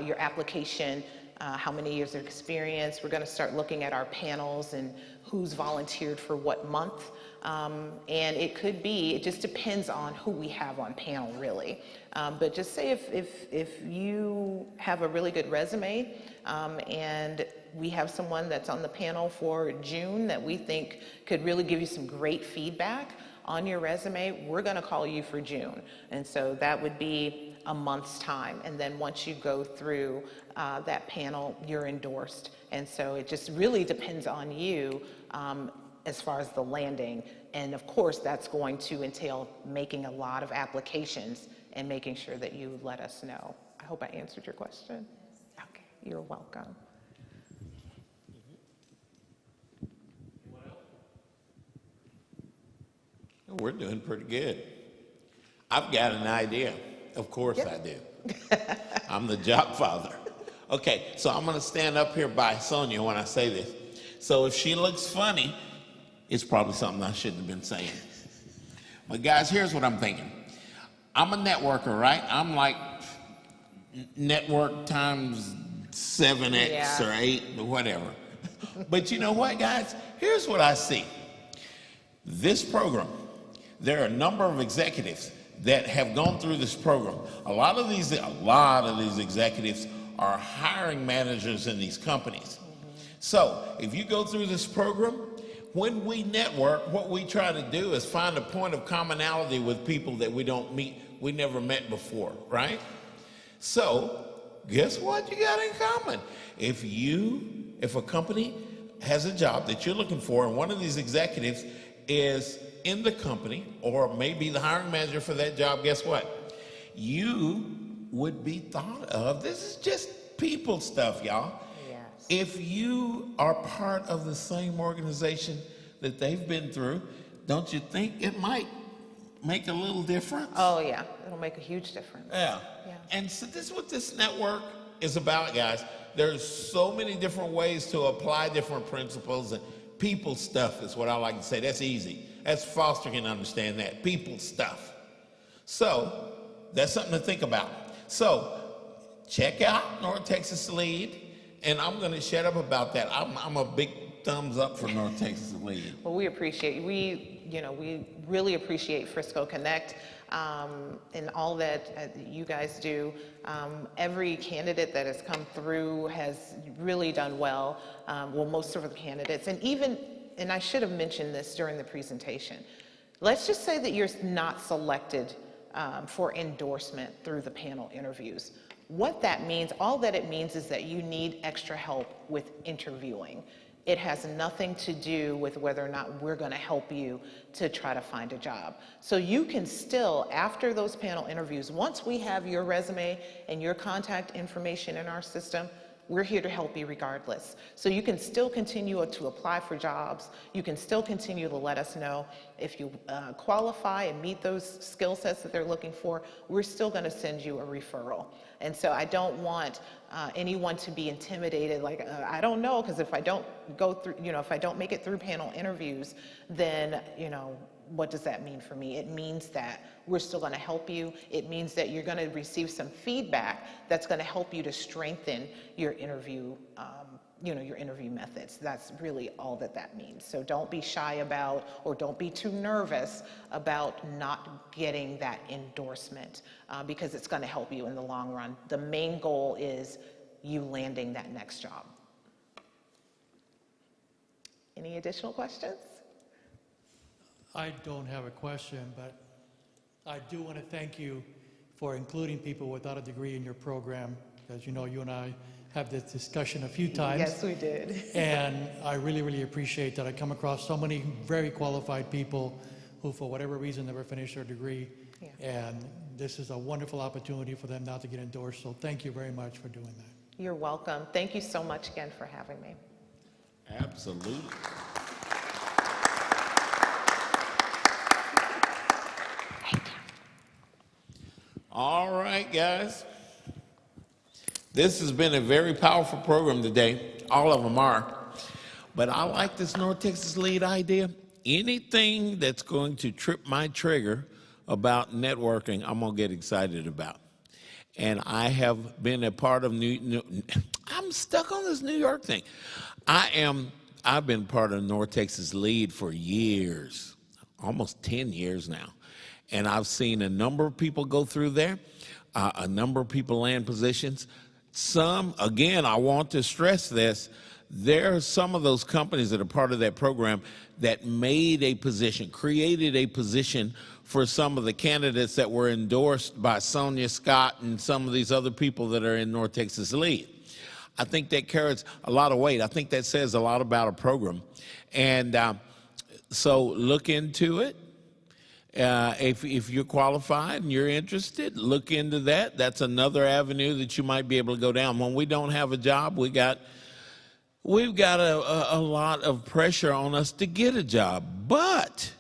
S10: your application, how many years of experience. We're going to start looking at our panels and who's volunteered for what month. And it could be, it just depends on who we have on panel really. But just say if you have a really good resume and we have someone that's on the panel for June that we think could really give you some great feedback on your resume, we're going to call you for June. And so that would be a month's time. And then once you go through that panel, you're endorsed. And so it just really depends on you as far as the landing. And of course, that's going to entail making a lot of applications and making sure that you let us know. I hope I answered your question. Okay, you're welcome.
S2: We're doing pretty good. I've got an idea. Of course I do. I'm the job father. Okay, so I'm going to stand up here by Sonia when I say this. So if she looks funny, it's probably something I shouldn't have been saying. But guys, here's what I'm thinking. I'm a networker, right? I'm like network times 7X or 8 or whatever. But you know what, guys? Here's what I see. This program, there are a number of executives that have gone through this program. A lot of these executives are hiring managers in these companies. So if you go through this program, when we network, what we try to do is find a point of commonality with people that we never met before, right? So guess what you got in common? If a company has a job that you're looking for and one of these executives is in the company or maybe the hiring manager for that job, guess what? You would be thought of. This is just people stuff, y'all.
S10: Yes.
S2: If you are part of the same organization that they've been through, don't you think it might make a little difference?
S10: Oh yeah, it'll make a huge difference.
S2: Yeah. And so this is what this network is about, guys. There's so many different ways to apply different principles, and people stuff is what I like to say. That's easy. as Foster can understand that, people stuff. So that's something to think about. So check out North Texas Lead, and I'm going to shut up about that. I'm a big thumbs up for North Texas Lead.
S10: Well, we appreciate, we really appreciate Frisco Connect and all that you guys do. Every candidate that has come through has really done well. Well, most of the candidates, and I should have mentioned this during the presentation. Let's just say that you're not selected for endorsement through the panel interviews. What that means, all that it means is that you need extra help with interviewing. It has nothing to do with whether or not we're going to help you to try to find a job. So you can still, after those panel interviews, once we have your resume and your contact information in our system, we're here to help you regardless. So you can still continue to apply for jobs. You can still continue to let us know if you qualify and meet those skill sets that they're looking for. We're still going to send you a referral. And so I don't want anyone to be intimidated, like, I don't know, because if I don't go through, if I don't make it through panel interviews, then, what does that mean for me? It means that we're still going to help you. It means that you're going to receive some feedback that's going to help you to strengthen your interview, your interview methods. That's really all that means. So don't be shy about, or don't be too nervous about not getting that endorsement, because it's going to help you in the long run. The main goal is you landing that next job. Any additional questions?
S4: I don't have a question, but I do want to thank you for including people without a degree in your program. As you know, you and I have this discussion a few times.
S10: Yes, we did.
S4: And I really, really appreciate that. I come across so many very qualified people who, for whatever reason, never finished their degree. Yeah. And this is a wonderful opportunity for them now to get endorsed. So thank you very much for doing that.
S10: You're welcome. Thank you so much again for having me.
S2: Absolutely. All right, guys. This has been a very powerful program today. All of them are. But I like this North Texas Lead idea. Anything that's going to trip my trigger about networking, I'm going to get excited about. And I have been a part of I'm stuck on this New York thing. I've been part of North Texas Lead for years, almost 10 years now. And I've seen a number of people go through there, a number of people land positions. Some, again, I want to stress this, there are some of those companies that are part of that program that made a position, created a position for some of the candidates that were endorsed by Sonia Scott and some of these other people that are in North Texas Lead. I think that carries a lot of weight. I think that says a lot about a program. And so look into it. If you're qualified and you're interested, look into that. That's another avenue that you might be able to go down. When we don't have a job, we've got a lot of pressure on us to get a job. But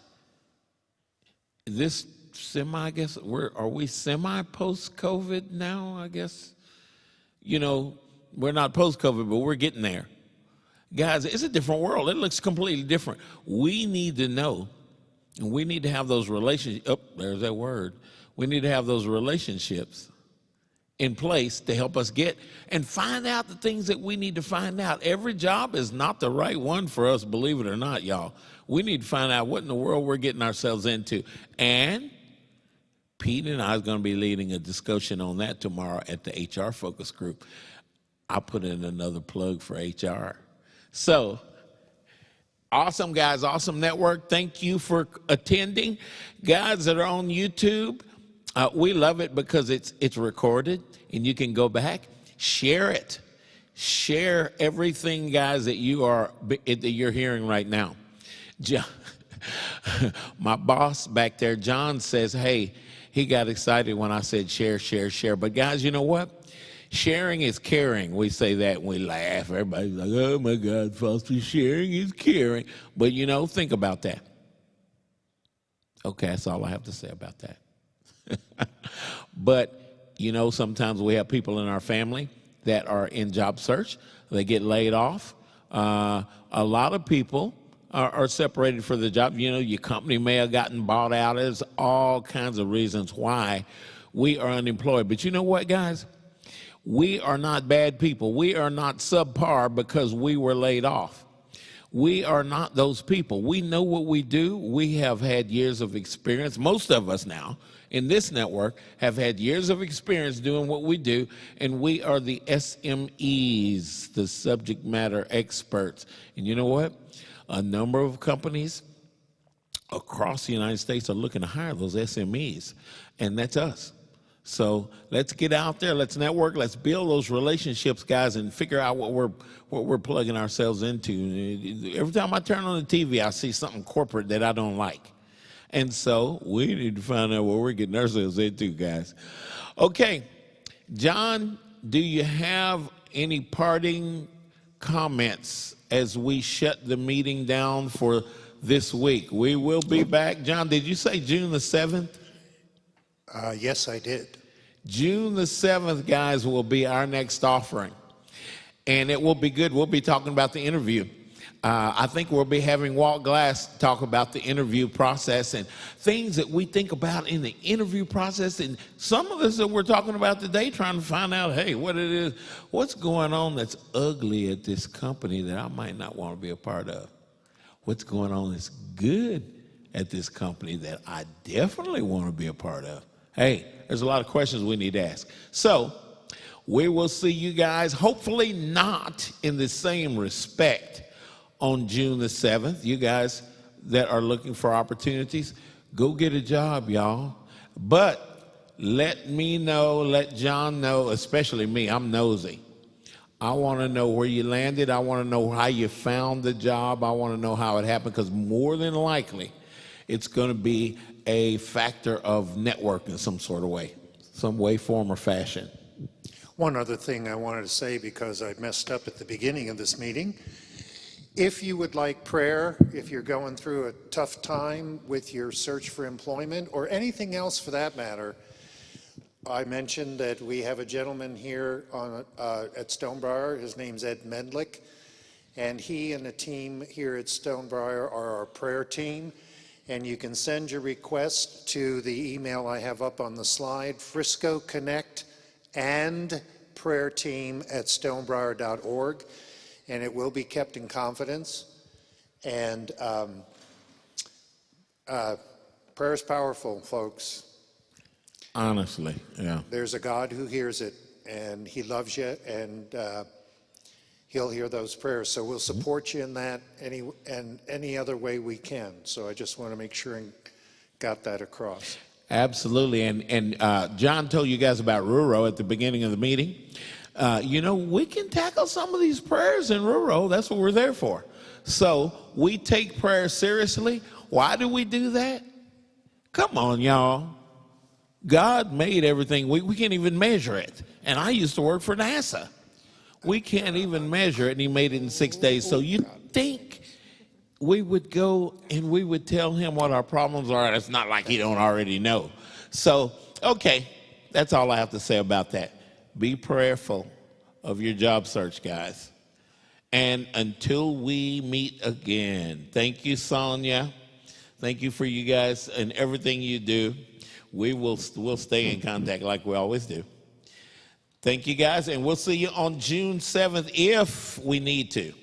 S2: this I guess, are we semi-post-COVID now, I guess? We're not post-COVID, but we're getting there. Guys, it's a different world. It looks completely different. We need to know. And we need to have those relationships, there's that word. We need to have those relationships in place to help us get and find out the things that we need to find out. Every job is not the right one for us, believe it or not, y'all. We need to find out what in the world we're getting ourselves into. And Pete and I are going to be leading a discussion on that tomorrow at the HR focus group. I'll put in another plug for HR. So, awesome, guys. Awesome network. Thank you for attending. Guys that are on YouTube, we love it because it's recorded and you can go back. Share it. Share everything, guys, that you're hearing right now. My boss back there, John, says, hey, he got excited when I said share, share, share. But, guys, you know what? Sharing is caring. We say that and we laugh. Everybody's like, oh, my God, Foster, sharing is caring. But, think about that. Okay, that's all I have to say about that. But, sometimes we have people in our family that are in job search. They get laid off. A lot of people are separated for the job. You know, your company may have gotten bought out. There's all kinds of reasons why we are unemployed. But you know what, guys? We are not bad people. We are not subpar because we were laid off. We are not those people. We know what we do. We have had years of experience. Most of us now in this network have had years of experience doing what we do, and we are the SMEs, the subject matter experts. And you know what? A number of companies across the United States are looking to hire those SMEs, and that's us. So let's get out there, let's network, let's build those relationships, guys, and figure out what we're plugging ourselves into. Every time I turn on the TV, I see something corporate that I don't like. And so we need to find out what we're getting ourselves into, guys. Okay, John, do you have any parting comments as we shut the meeting down for this week? We will be back. John, did you say June the 7th?
S1: Yes, I did.
S2: June the 7th, guys, will be our next offering. And it will be good. We'll be talking about the interview. I think we'll be having Walt Glass talk about the interview process and things that we think about in the interview process. And some of us that we're talking about today, trying to find out, hey, what it is, what's going on that's ugly at this company that I might not want to be a part of? What's going on that's good at this company that I definitely want to be a part of? Hey, there's a lot of questions we need to ask. So we will see you guys, hopefully not in the same respect, on June the 7th. You guys that are looking for opportunities, go get a job, y'all. But let me know, let John know, especially me, I'm nosy. I want to know where you landed. I want to know how you found the job. I want to know how it happened, because more than likely, it's going to be a factor of network in some sort of way, some way, form, or fashion.
S1: One other thing I wanted to say, because I messed up at the beginning of this meeting. If you would like prayer, if you're going through a tough time with your search for employment, or anything else for that matter, I mentioned that we have a gentleman here at Stonebriar. His name's Ed Mendlick, and he and the team here at Stonebriar are our prayer team. And you can send your request to the email I have up on the slide, Frisco Connect and prayer team at stonebriar.org, and it will be kept in confidence. And prayer is powerful, folks.
S2: Honestly, yeah.
S1: There's a God who hears it, and he loves you, and he'll hear those prayers. So we'll support you in that any other way we can. So I just want to make sure and got that across.
S2: Absolutely. And John told you guys about Ruro at the beginning of the meeting. You know, we can tackle some of these prayers in Ruro. That's what we're there for. So we take prayer seriously. Why do we do that? Come on, y'all. God made everything. We can't even measure it. And I used to work for NASA. We can't even measure it, and he made it in 6 days. So you think we would go and we would tell him what our problems are? It's not like he don't already know. So, okay, that's all I have to say about that. Be prayerful of your job search, guys. And until we meet again, thank you, Sonia. Thank you for you guys and everything you do. We'll stay in contact like we always do. Thank you, guys, and we'll see you on June 7th if we need to.